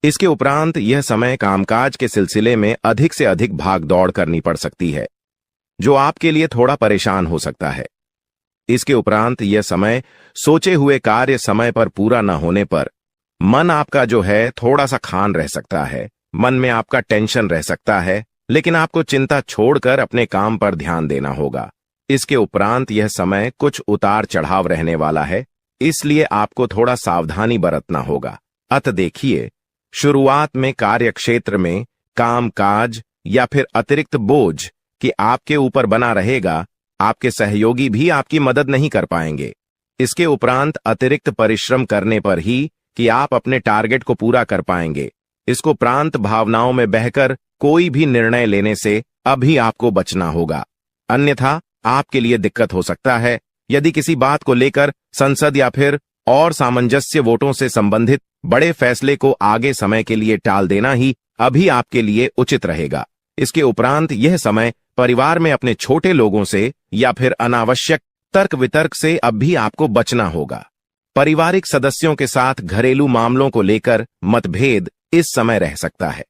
इसके उपरांत यह समय कामकाज के सिलसिले में अधिक से अधिक भाग दौड़ करनी पड़ सकती है, जो आपके लिए थोड़ा परेशान हो सकता है। इसके उपरांत यह समय सोचे हुए कार्य समय पर पूरा न होने पर मन आपका जो है थोड़ा सा खान रह सकता है, मन में आपका टेंशन रह सकता है, लेकिन आपको चिंता छोड़कर अपने काम पर ध्यान देना होगा। इसके उपरांत यह समय कुछ उतार चढ़ाव रहने वाला है, इसलिए आपको थोड़ा सावधानी बरतना होगा। अत देखिए, शुरुआत में कार्य क्षेत्र में काम काज या फिर अतिरिक्त बोझ कि आपके ऊपर बना रहेगा, आपके सहयोगी भी आपकी मदद नहीं कर पाएंगे। इसके उपरांत अतिरिक्त परिश्रम करने पर ही कि आप अपने टारगेट को पूरा कर पाएंगे। इसको प्रांत भावनाओं में बहकर कोई भी निर्णय लेने से अभी आपको बचना होगा, अन्यथा आपके लिए दिक्कत हो सकता है। यदि किसी बात को लेकर संसद या फिर और सामंजस्य वोटों से संबंधित बड़े फैसले को आगे समय के लिए टाल देना ही अभी आपके लिए उचित रहेगा। इसके उपरांत यह समय परिवार में अपने छोटे लोगों से या फिर अनावश्यक तर्क वितर्क से अब भी आपको बचना होगा। पारिवारिक सदस्यों के साथ घरेलू मामलों को लेकर मतभेद इस समय रह सकता है,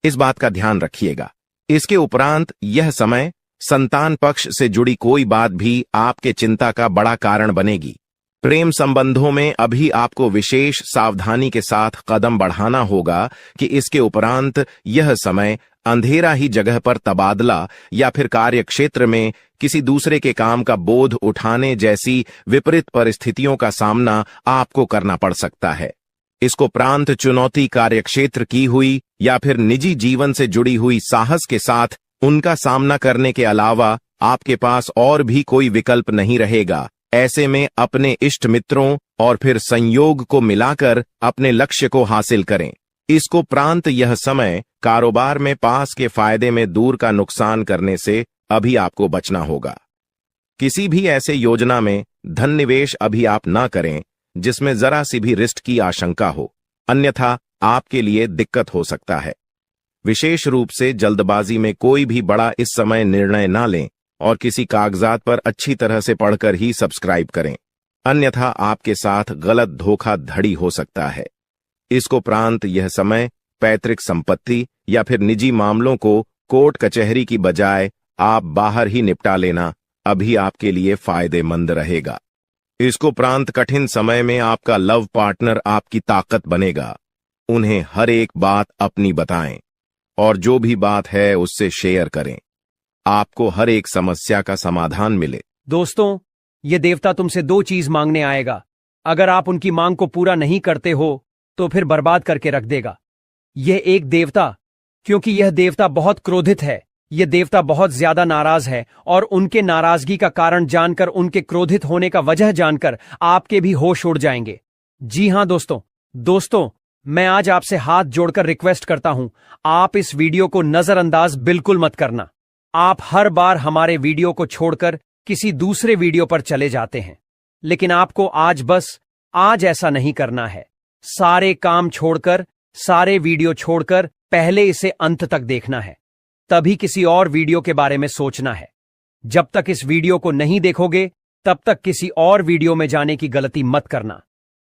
इस बात का ध्यान रखिएगा। इसके उपरांत यह समय संतान पक्ष से जुड़ी कोई बात भी आपके चिंता का बड़ा कारण बनेगी। प्रेम संबंधों में अभी आपको विशेष सावधानी के साथ कदम बढ़ाना होगा कि इसके उपरांत यह समय अंधेरा ही जगह पर तबादला या फिर कार्य क्षेत्र में किसी दूसरे के काम का बोझ उठाने जैसी विपरीत परिस्थितियों का सामना आपको करना पड़ सकता है। इसको प्रांत चुनौती कार्यक्षेत्र की हुई या फिर निजी जीवन से जुड़ी हुई साहस के साथ उनका सामना करने के अलावा आपके पास और भी कोई विकल्प नहीं रहेगा। ऐसे में अपने इष्ट मित्रों और फिर संयोग को मिलाकर अपने लक्ष्य को हासिल करें। इसको प्रांत यह समय कारोबार में पास के फायदे में दूर का नुकसान करने से अभी आपको बचना होगा। किसी भी ऐसे योजना में धन निवेश अभी आप ना करें जिसमें जरा सी भी रिस्क की आशंका हो, अन्यथा आपके लिए दिक्कत हो सकता है। विशेष रूप से जल्दबाजी में कोई भी बड़ा इस समय निर्णय ना लें और किसी कागजात पर अच्छी तरह से पढ़कर ही सब्सक्राइब करें, अन्यथा आपके साथ गलत धोखाधड़ी हो सकता है। इसकोपरांत यह समय पैतृक संपत्ति या फिर निजी मामलों को कोर्ट कचहरी की बजाय आप बाहर ही निपटा लेना अभी आपके लिए फायदेमंद रहेगा। इसकोपरांत कठिन समय में आपका लव पार्टनर आपकी ताकत बनेगा। उन्हें हर एक बात अपनी बताएं और जो भी बात है उससे शेयर करें। आपको हर एक समस्या का समाधान मिले। दोस्तों, ये देवता तुमसे दो चीज मांगने आएगा। अगर आप उनकी मांग को पूरा नहीं करते हो तो फिर बर्बाद करके रख देगा। यह एक देवता, क्योंकि यह देवता बहुत क्रोधित है, यह देवता बहुत ज्यादा नाराज है और उनके नाराजगी का कारण जानकर, उनके क्रोधित होने का वजह जानकर आपके भी होश उड़ जाएंगे। जी हां दोस्तों, मैं आज आपसे हाथ जोड़कर रिक्वेस्ट करता हूं, आप इस वीडियो को नजरअंदाज बिल्कुल मत करना। आप हर बार हमारे वीडियो को छोड़कर किसी दूसरे वीडियो पर चले जाते हैं, लेकिन आपको आज ऐसा नहीं करना है। सारे काम छोड़कर, सारे वीडियो छोड़कर पहले इसे अंत तक देखना है, तभी किसी और वीडियो के बारे में सोचना है। जब तक इस वीडियो को नहीं देखोगे तब तक किसी और वीडियो में जाने की गलती मत करना।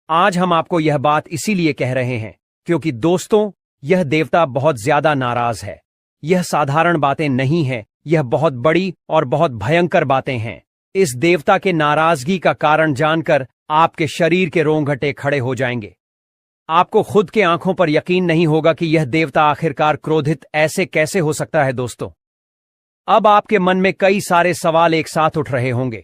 आज हम आपको यह बात इसीलिए कह रहे हैं क्योंकि दोस्तों, यह देवता बहुत ज्यादा नाराज है। यह साधारण बातें नहीं है, यह बहुत बड़ी और बहुत भयंकर बातें हैं। इस देवता के नाराजगी का कारण जानकर आपके शरीर के रोंगटे खड़े हो जाएंगे। आपको खुद के आंखों पर यकीन नहीं होगा कि यह देवता आखिरकार क्रोधित ऐसे कैसे हो सकता है। दोस्तों, अब आपके मन में कई सारे सवाल एक साथ उठ रहे होंगे,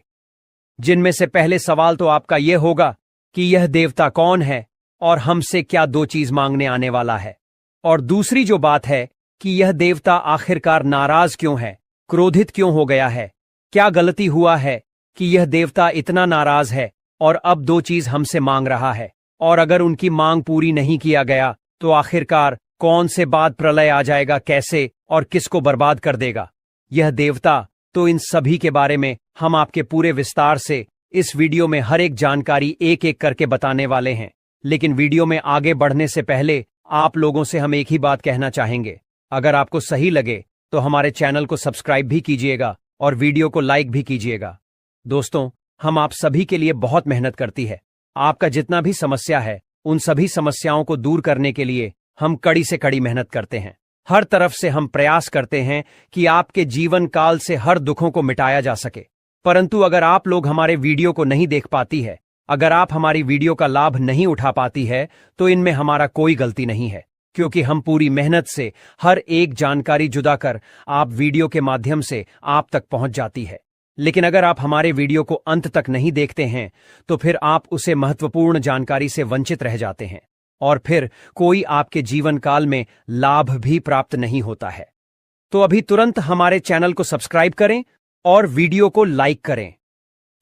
जिनमें से पहले सवाल तो आपका यह होगा कि यह देवता कौन है और हमसे क्या दो चीज मांगने आने वाला है। और दूसरी जो बात है कि यह देवता आखिरकार नाराज क्यों है, क्रोधित क्यों हो गया है, क्या गलती हुआ है कि यह देवता इतना नाराज है और अब दो चीज हमसे मांग रहा है। और अगर उनकी मांग पूरी नहीं किया गया तो आखिरकार कौन से बाद प्रलय आ जाएगा, कैसे और किसको बर्बाद कर देगा यह देवता। तो इन सभी के बारे में हम आपके पूरे विस्तार से इस वीडियो में हर एक जानकारी एक एक करके बताने वाले हैं। लेकिन वीडियो में आगे बढ़ने से पहले आप लोगों से हम एक ही बात कहना चाहेंगे, अगर आपको सही लगे तो हमारे चैनल को सब्सक्राइब भी कीजिएगा और वीडियो को लाइक भी कीजिएगा। दोस्तों, हम आप सभी के लिए बहुत मेहनत करती है। आपका जितना भी समस्या है, उन सभी समस्याओं को दूर करने के लिए हम कड़ी से कड़ी मेहनत करते हैं। हर तरफ से हम प्रयास करते हैं कि आपके जीवन काल से हर दुखों को मिटाया जा सके। परंतु अगर आप लोग हमारे वीडियो को नहीं देख पाती है, अगर आप हमारी वीडियो का लाभ नहीं उठा पाती है, तो इनमें हमारा कोई गलती नहीं है, क्योंकि हम पूरी मेहनत से हर एक जानकारी जुदा कर आप वीडियो के माध्यम से आप तक पहुंच जाती है। लेकिन अगर आप हमारे वीडियो को अंत तक नहीं देखते हैं तो फिर आप उसे महत्वपूर्ण जानकारी से वंचित रह जाते हैं और फिर कोई आपके जीवन काल में लाभ भी प्राप्त नहीं होता है। तो अभी तुरंत हमारे चैनल को सब्सक्राइब करें और वीडियो को लाइक करें,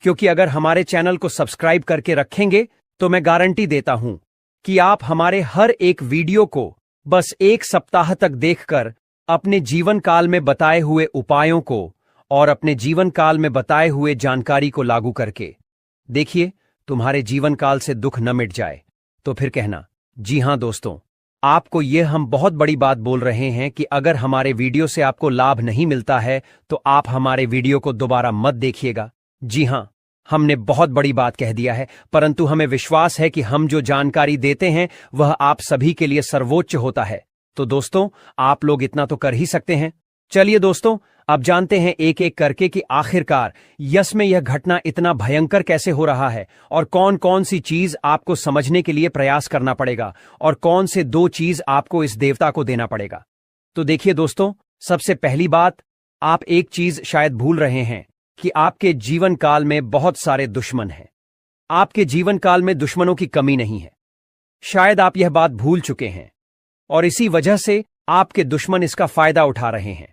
क्योंकि अगर हमारे चैनल को सब्सक्राइब करके रखेंगे तो मैं गारंटी देता हूं कि आप हमारे हर एक वीडियो को बस एक सप्ताह तक देखकर अपने जीवन काल में बताए हुए उपायों को और अपने जीवन काल में बताए हुए जानकारी को लागू करके देखिए, तुम्हारे जीवन काल से दुख न मिट जाए तो फिर कहना। जी हां दोस्तों, आपको यह हम बहुत बड़ी बात बोल रहे हैं कि अगर हमारे वीडियो से आपको लाभ नहीं मिलता है तो आप हमारे वीडियो को दोबारा मत देखिएगा। जी हां, हमने बहुत बड़ी बात कह दिया है, परंतु हमें विश्वास है कि हम जो जानकारी देते हैं वह आप सभी के लिए सर्वोच्च होता है। तो दोस्तों, आप लोग इतना तो कर ही सकते हैं। चलिए दोस्तों, अब जानते हैं एक एक करके कि आखिरकार यस में यह घटना इतना भयंकर कैसे हो रहा है और कौन कौन सी चीज आपको समझने के लिए प्रयास करना पड़ेगा और कौन से दो चीज आपको इस देवता को देना पड़ेगा। तो देखिए दोस्तों, सबसे पहली बात, आप एक चीज शायद भूल रहे हैं कि आपके जीवन काल में बहुत सारे दुश्मन हैं। आपके जीवन काल में दुश्मनों की कमी नहीं है। शायद आप यह बात भूल चुके हैं और इसी वजह से आपके दुश्मन इसका फायदा उठा रहे हैं।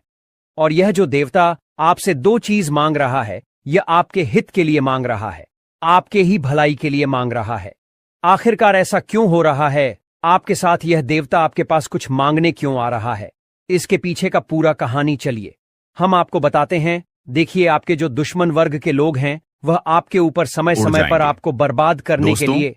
और यह जो देवता आपसे दो चीज मांग रहा है, यह आपके हित के लिए मांग रहा है, आपके ही भलाई के लिए मांग रहा है। आखिरकार ऐसा क्यों हो रहा है? आपके साथ यह देवता आपके पास कुछ मांगने क्यों आ रहा है? इसके पीछे का पूरा कहानी चलिए हम आपको बताते हैं। देखिए, आपके जो दुश्मन वर्ग के लोग हैं वह आपके ऊपर समय समय पर आपको बर्बाद करने के लिए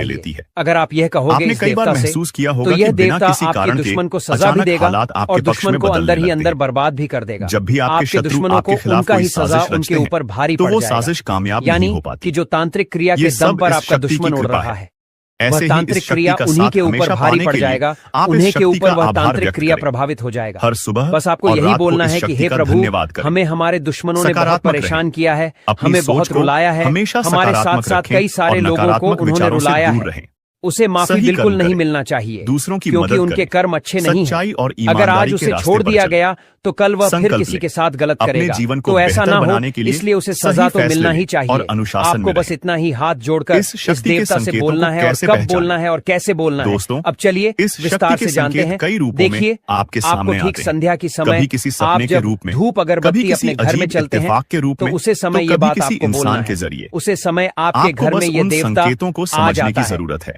चाहिए। लेती है। अगर आप यह कहोगे आपने इस कई बार देवता से, महसूस किया तो होगा यह कि बिना देवता किसी आपके कारण के दुश्मन को सजा भी अचानक देगा हालात आपके और पक्ष दुश्मन में को बदलने अंदर ही लगते अंदर हैं। बर्बाद भी कर देगा। जब भी आपके शत्रु दुश्मनों आपके को खिलाफ उनका कोई ही सजा साजिश उनके रचते हैं, ऊपर भारी तो पड़ वो जाएगा। साजिश कामयाब यानी नहीं हो पाती। कि जो तांत्रिक क्रिया ये के दम सब पर इस आपका शक्ति की दुश्मन उड़ कृपा रहा है। है, ऐसे वह ही तांत्रिक इस शक्ति क्रिया का उन्हीं साथ के ऊपर हमेशा भारी पाने पड़ के लिए जाएगा, आप इस उन्हीं के शक्ति ऊपर का वह आभार तांत्रिक व्यक्त क्रिया करें। प्रभावित हो जाएगा। हर सुबह बस आपको और यही रात को बोलना इस है कि शक्ति हे का प्रभु, धन्यवाद करें। हमें हमारे दुश्मनों ने बहुत सकारात्मक परेशान रहें। किया है, अपनी हमें सोच बहुत को रुलाया है, हमेशा हमारे साथ सकारात्मक साथ रखें कई सारे और लोगों को नकारात्मक उन्होंने विचारों से रुलाया दूर है। रहें। उसे माफी सही बिल्कुल कर्म नहीं करें। मिलना चाहिए, दूसरों की क्योंकि मदद उनके करें। कर्म अच्छे नहीं सच्चाई हैं। और अगर ईमानदारी आज के उसे रास्ते छोड़ पर दिया चलें। गया तो कल वह फिर संकल्प किसी लें। के साथ गलत अपने करेगा। जीवन को तो ऐसा बेहतर ना हो, बनाने के लिए इसलिए उसे सही सजा तो फैसले मिलना लें ही चाहिए। और अनुशासन आपको में बस रहें। इतना ही हाथ जोड़कर इस इस शक्ति के देवता से संकेतों बोलना को है और कैसे कब पहचानें? बोलना है और कैसे बोलना है। दोस्तों, अब चलिए इस शक्ति विस्तार के से जानते संकेत हैं। कई रूपों में देखिए, आपके आपको सामने ठीक आते हैं। संध्या की समय कभी किसी आप सपने के जब रूप में, धूप कभी अगरबत्ती किसी अपने घर में अजीब चलते हैं, इत्तेफाक के रूप तो में, उसे समय तो ये कभी बात किसी आपको बोलना इंसान के है। जरिए। उसे समय आपके आपको घर में बस ये उन देवता संकेतों को आ समझने जाता की है, जरूरत है।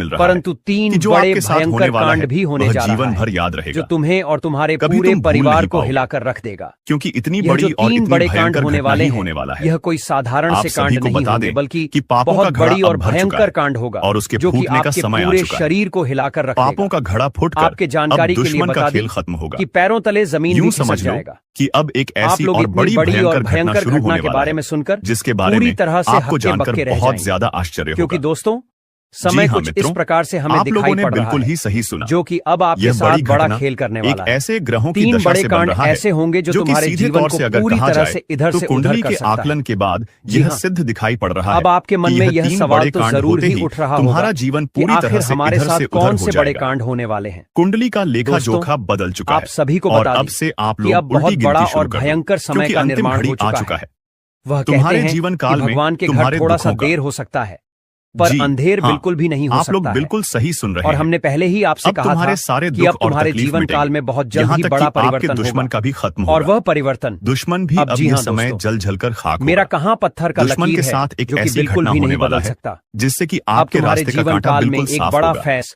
मिल रहा है परंतु तीन कि जो बड़े आपके साथ होने भयंकर वाला कांड है भी होने वह जा रहा जीवन है भर याद जो रहेगा, तुम्हें और तुम्हारे कभी पूरे तुम भूल परिवार नहीं को पाओगे। हिलाकर रख देगा। क्योंकि इतनी यह जो बड़ी और तीन इतनी बड़े कांड भयंकर होने घटना वाले ही हैं होने वाला है। यह कोई साधारण आप से सभी कांड को नहीं बता होंगे दें बल्कि कि पापों का बहुत घड़ा बड़ी अब और भर चुका भयंकर है कांड होगा और उसके जो कि फूटने का आपके समय आ पूरे चुका है। शरीर को हिलाकर रख पापों देगा। का घड़ा फूटकर आपके जानकारी अब के लिए दुश्मन बता का दें खेल खत्म होगा। कि पैरों तले जमीन यूं भी खिसक समझ लो जाएगा। कि अब एक आप ऐसी लोग और इतनी बड़ी बड़ी और भयंकर घटना भयंकर शुरू घटना होने के वाला बारे है में सुनकर जिसके बारे पूरी में तरह से आपको हक्के जानकर बक्के रह बहुत जाएंगे। ज्यादा आश्चर्य क्योंकि होगा। दोस्तों जी समय हाँ कुछ इस मित्रों, प्रकार से हमें आप लोगों दिखाई ने पड़ रहा बिल्कुल है ही सही सुना। जो कि अब आपके यह साथ बड़ी बड़ा घटना खेल करने एक वाला है। ऐसे ग्रहों की तीन दशा बड़े से बन कांड रहा है ऐसे होंगे जो जो कि तुम्हारे सीधे जीवन तौर को से अगर पूरी कहा तरह जाए से इधर तो से उधर कुंडली कर के सकता है। आकलन के बाद जी यह हाँ। सिद्ध दिखाई पड़ रहा है अब आपके मन कि में यह यह तीन सवाल बड़े तो कांड जरूर होते ही ही उठ रहा तुम्हारा होगा जीवन कि पूरी आखिर तरह से हमारे इधर साथ से कौन उधर से हो बड़े जाएगा। कांड होने वाले हैं। कुंडली का लेखा दोस्तों, जोखा बदल चुका आप है सभी को और बता अब दें से आप कि लोग अब बहुत उल्टी बड़ा गिनती और शुरू कर दो, भयंकर समय क्योंकि का अंतिम निर्माण घड़ी हो आ चुका चुका है। है। वह कहते तुम्हारे हैं जीवन कि काल में भगवान के घर तुम्हारे थोड़ा सा दुखों का देर हो सकता है पर जी, अंधेर हाँ, बिल्कुल भी नहीं हो आप लोग सकता है। बिल्कुल सही सुन रहे और हैं। हमने पहले ही आपसे अब कहा तुम्हारे था सारे कि दुख अब और तुम्हारे तकलीफ जीवन काल मिटेंगे। में बहुत जल्द यहाँ ही तक बड़ा कि आपके परिवर्तन दुश्मन होगा का भी खत्म और होगा। वह परिवर्तन दुश्मन भी अब जी ये हाँ समय दोस्तों, जल जलकर खाक मेरा होगा। कहां पत्थर का दुश्मन लकीर के है साथ एक जो कि ऐसी बिल्कुल घटना भी होने नहीं वाला बदल है सकता। जिससे कि अब आपके तुम्हारे रास्ते का जीवन कांटा काल में बिल्कुल एक साफ बड़ा होगा। फैस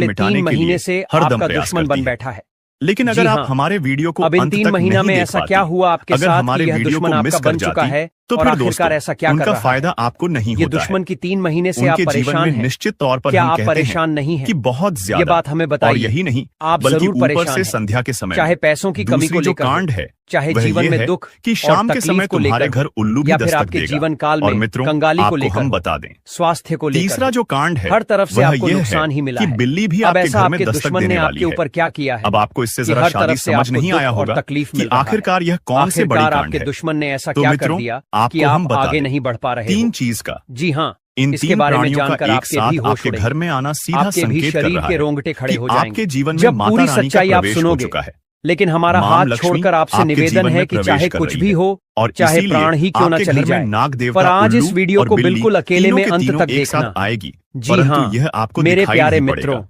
पिछले मिटाने 3 के महीने लिए से हरदम आपका प्रयास दुश्मन करती बन है। बैठा है। लेकिन जी अगर आप हाँ। हमारे वीडियो को अब इन अंत 3 तक महीना नहीं में देख ऐसा पाती, क्या हुआ आपके अगर साथ हमारे कि यह वीडियो दुश्मन को आपका मिस बन कर चुका जाती, है तो और फिर आखिरकार दोस्तों ऐसा क्या कर उनका रहा है? फायदा आपको नहीं ये होता है। दुश्मन की 3 महीने से आप उनके जीवन परेशान में हैं। निश्चित तौर पर क्या हम आप कहते परेशान हैं नहीं हैं? कि बहुत ये ज्यादा, बात हमें और बताइए। यही नहीं आप बल्कि जरूर ऊपर परेशान से हैं। संध्या के समय चाहे में। पैसों की कमी दूसरी को जो लेकर हो, कांड है चाहे वह जीवन ये में है दुख कि और शाम के तकलीफ समय को तुम्हारे लेकर घर उल्लू भी या फिर दस्तक आपके देगा। जीवन काल और में मित्रों, कंगाली को आपको लेकर हम हो, बता दें, स्वास्थ्य को लेकर तीसरा हो। जो कांड है हर तरफ से वह आपको यह नुकसान है ही मिला कि है। बिल्ली भी अब आपके ऐसा घर में आपके दस्तक दुश्मन देने ने वाली आपके है। ऊपर क्या किया है अब आपको इससे कि जरा हर शादी तरफ से समझ आपको नहीं दुख आया और होगा तकलीफ कि मिल रहा है। आखिरकार यह कौन से बड़ी आखिरकार कांड आपके है। दुश्मन ने ऐसा तो क्या कर मित्रों, दिया आपको कि हम आप बता आगे दें, नहीं बढ़ पा रहे 3 हो? चीज का, जी हाँ, इन इसके 3 बारे में प्राणियों जानकर का एक आपके साथ भी होश आपके उड़ेंगे। घर में आना सीधा आपके भी संकेत कर शरीर रहा के है रोंगटे खड़े कि हो आपके जाएंगे जीवन में जब माता पूरी रानी का सच्चाई आप प्रवेश हो सुनोगे। चुका है। लेकिन हमारा मां हाथ लक्ष्मी छोड़कर आपसे आपके निवेदन जीवन है में कि प्रवेश चाहे कर कुछ रही भी है। हो, और चाहे इसीलिए प्राण ही क्यों न आपके चली घर में जाए, नाग देवता, पर आज इस उल्लू वीडियो और को बिल्ली बिल्कुल अकेले तीनों में के अंत तीनों तक एक साथ देखना। आएगी, जी परंतु हाँ, यह आपको मेरे दिखाई प्यारे नहीं मित्रों, पड़ेगा।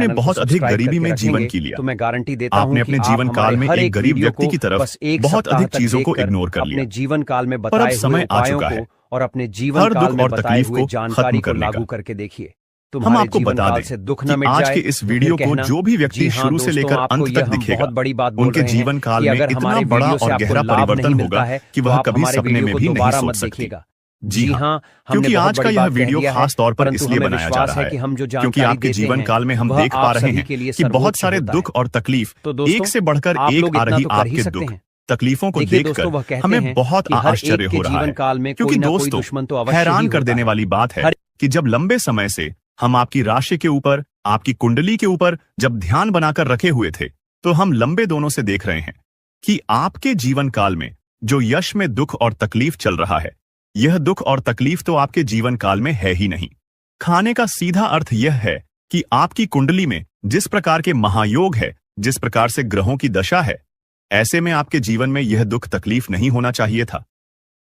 आपने चैनल को बहुत अधिक सब्सक्राइब गरीबी करके में जीवन रखेंगे, की लिया। तो मैं गारंटी देता हूं आपने कि अपने आप जीवन काल हमारे में हर एक एक गरीब वीडियो व्यक्ति को की तरफ बस एक बहुत सप्ताह अधिक तक चीजों को देखकर इग्नोर कर लिया। अपने जीवन काल में पर अब बताए हुए समय आ उपायों चुका को है और अपने जीवन हर काल दुख में और बताए तकलीफ हुए को जानकारी खत्म को करने लागू का। करके देखिए। हम तुम्हारे आपको जीवन बता काल दें से दुख कि न मिट आज जाए के इस तो फिर वीडियो को कहना। जो भी जी व्यक्ति हाँ शुरू से दोस्तों, लेकर आपको अंत यह तक हम दिखेगा, बहुत बड़ी बात बोल उनके रहे हैं जीवन काल कि में अगर इतना हमारे बड़ा वीडियो से और आपको गहरा लाभ नहीं परिवर्तन मिलता होगा है कि तो वह आप कभी हमारे सपने वीडियो में को भी नहीं दोबारा सोच मत सकती। देखिएगा। जी जी हाँ, हाँ, हमने क्योंकि बहुत आज का बड़ी यह बात कह वीडियो दिया है, खास तौर पर परंतु इसलिए हमें बनाया जा विश्वास रहा है है कि हम जो क्योंकि जानकारी आपके देते जीवन हैं काल में हम वह देख पा आप रहे सभी हैं के लिए कि बहुत सर्वोच्च सारे होता दुख है। और तकलीफ तो दोस्तों, एक से बढ़कर आप एक लोग आ इतना रही तो कर ही आपके सकते दुख हैं। तकलीफों को देखिए दोस्तों, वह देखकर कहते हमें हैं बहुत कि हर आश्चर्य एक के हो रहा जीवन है। काल में क्योंकि कोई ना कोई दोस्तों, दुश्मन तो अवश्य ही हैरान कर होता देने है। वाली बात है कि जब लंबे समय से हम आपकी राशि के ऊपर, आपकी कुंडली के ऊपर जब ध्यान बनाकर रखे हुए थे, तो हम लंबे दोनों से देख रहे हैं कि आपके जीवन काल में जो यश में दुख और तकलीफ चल रहा है, यह दुख और तकलीफ तो आपके जीवन काल में है ही नहीं। खाने का सीधा अर्थ यह है कि आपकी कुंडली में जिस प्रकार के महायोग है, जिस प्रकार से ग्रहों की दशा है, ऐसे में आपके जीवन में यह दुख तकलीफ नहीं होना चाहिए था।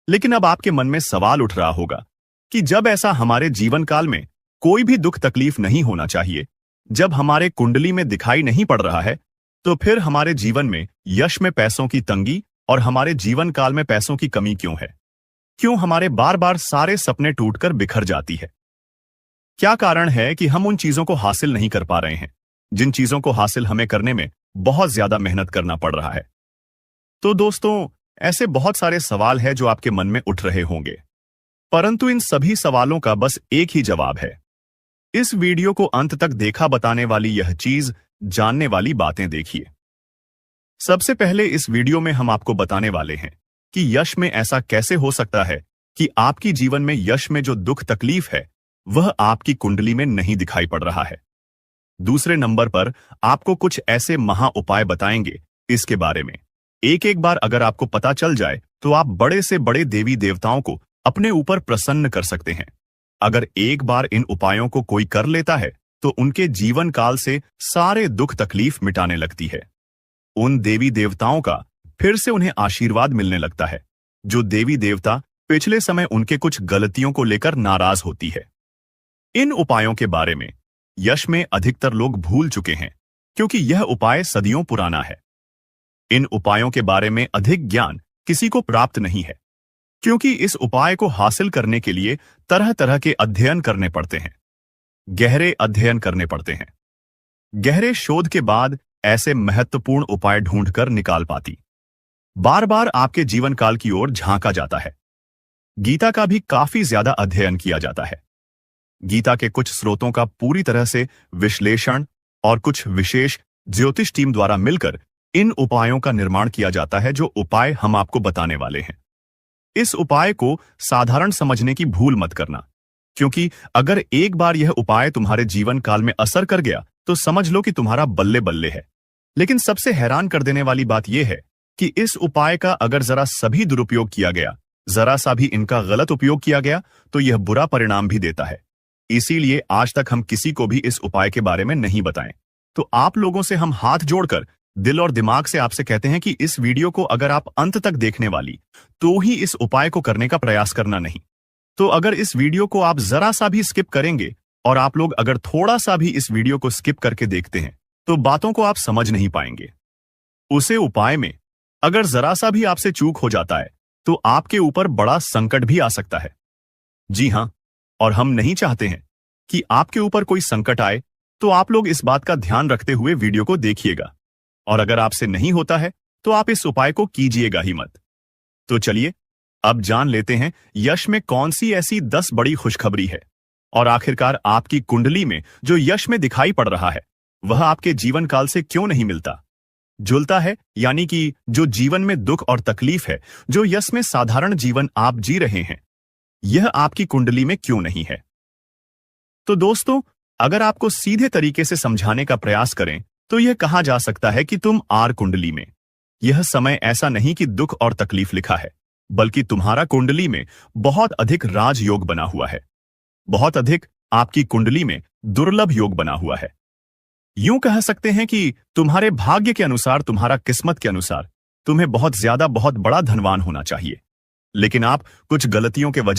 लेकिन अब आपके मन में सवाल उठ रहा होगा कि जब ऐसा हमारे जीवन काल में कोई भी दुख तकलीफ नहीं होना चाहिए, जब हमारे कुंडली में दिखाई नहीं पड़ रहा है, तो फिर हमारे जीवन में यश में पैसों की तंगी और हमारे जीवन काल में पैसों की कमी क्यों है? क्यों हमारे बार बार सारे सपने टूटकर बिखर जाती है? क्या कारण है कि हम उन चीजों को हासिल नहीं कर पा रहे हैं जिन चीजों को हासिल हमें करने में बहुत ज्यादा मेहनत करना पड़ रहा है। तो दोस्तों, ऐसे बहुत सारे सवाल हैं जो आपके मन में उठ रहे होंगे, परंतु इन सभी सवालों का बस एक ही जवाब है। इस वीडियो को अंत तक देखा बताने वाली यह चीज, जानने वाली बातें देखिए। सबसे पहले इस वीडियो में हम आपको बताने वाले हैं कि यश में ऐसा कैसे हो सकता है कि आपकी जीवन में यश में जो दुख तकलीफ है वह आपकी कुंडली में नहीं दिखाई पड़ रहा है। दूसरे नंबर पर आपको कुछ ऐसे महा उपाय बताएंगे इसके बारे में। एक एक बार अगर आपको पता चल जाए तो आप बड़े से बड़े देवी देवताओं को अपने ऊपर प्रसन्न कर सकते हैं। अगर एक बार इन उपायों को कोई कर लेता है तो उनके जीवन काल से सारे दुख तकलीफ मिटाने लगती है। उन देवी देवताओं का फिर से उन्हें आशीर्वाद मिलने लगता है। जो देवी देवता पिछले समय उनके कुछ गलतियों को लेकर नाराज होती है। इन उपायों के बारे में यश में अधिकतर लोग भूल चुके हैं, क्योंकि यह उपाय सदियों पुराना है। इन उपायों के बारे में अधिक ज्ञान किसी को प्राप्त नहीं है, क्योंकि इस उपाय को हासिल करने के लिए तरह तरह के अध्ययन करने पड़ते हैं, गहरे अध्ययन करने पड़ते हैं। गहरे शोध के बाद ऐसे महत्वपूर्ण उपाय ढूंढकर निकाल पाती। बार बार आपके जीवन काल की ओर झांका जाता है। गीता का भी काफी ज्यादा अध्ययन किया जाता है। गीता के कुछ स्रोतों का पूरी तरह से विश्लेषण और कुछ विशेष ज्योतिष टीम द्वारा मिलकर इन उपायों का निर्माण किया जाता है, जो उपाय हम आपको बताने वाले हैं। इस उपाय को साधारण समझने की भूल मत करना, क्योंकि अगर एक बार यह उपाय तुम्हारे जीवन काल में असर कर गया तो समझ लो कि तुम्हारा बल्ले बल्ले है। लेकिन सबसे हैरान कर देने वाली बात यह है कि इस उपाय का अगर जरा सभी दुरुपयोग किया गया, जरा सा भी इनका गलत उपयोग किया गया, तो यह बुरा परिणाम भी देता है। इसीलिए आज तक हम किसी को भी इस उपाय के बारे में नहीं बताएं। तो आप लोगों से हम हाथ जोड़कर दिल और दिमाग से आपसे कहते हैं कि इस वीडियो को अगर आप अंत तक देखने वाली तो ही इस उपाय को करने का प्रयास करना नहीं। तो अगर इस वीडियो को आप जरा सा भी स्किप करेंगे, और आप लोग अगर थोड़ा सा भी इस वीडियो को स्किप करके देखते हैं, तो बातों को आप समझ नहीं पाएंगे। उसे उपाय में अगर जरा सा भी आपसे चूक हो जाता है तो आपके ऊपर बड़ा संकट भी आ सकता है। जी हां, और हम नहीं चाहते हैं कि आपके ऊपर कोई संकट आए, तो आप लोग इस बात का ध्यान रखते हुए वीडियो को देखिएगा। और अगर आपसे नहीं होता है तो आप इस उपाय को कीजिएगा ही मत। तो चलिए अब जान लेते हैं यश में कौन सी ऐसी 10 बड़ी खुशखबरी है, और आखिरकार आपकी कुंडली में जो यश में दिखाई पड़ रहा है वह आपके जीवन काल से क्यों नहीं मिलता जुलता है, यानी कि जो जीवन में दुख और तकलीफ है, जो यश में साधारण जीवन आप जी रहे हैं, यह आपकी कुंडली में क्यों नहीं है। तो दोस्तों, अगर आपको सीधे तरीके से समझाने का प्रयास करें तो यह कहा जा सकता है कि तुम आर कुंडली में। यह समय ऐसा नहीं कि दुख और तकलीफ लिखा है, बल्कि तुम्हारा कुंडली में बहुत अधिक राजयोग बना हुआ है। बहुत अधिक आपकी कुंडली में दुर्लभ योग बना हुआ है। यूं कह सकते हैं कि तुम्हारे भाग्य के अनुसार, तुम्हारा किस्मत के अनुसार तुम्हें बहुत ज्यादा बहुत बड़ा धनवान होना चाहिए, लेकिन आप कुछ गलतियों के वजह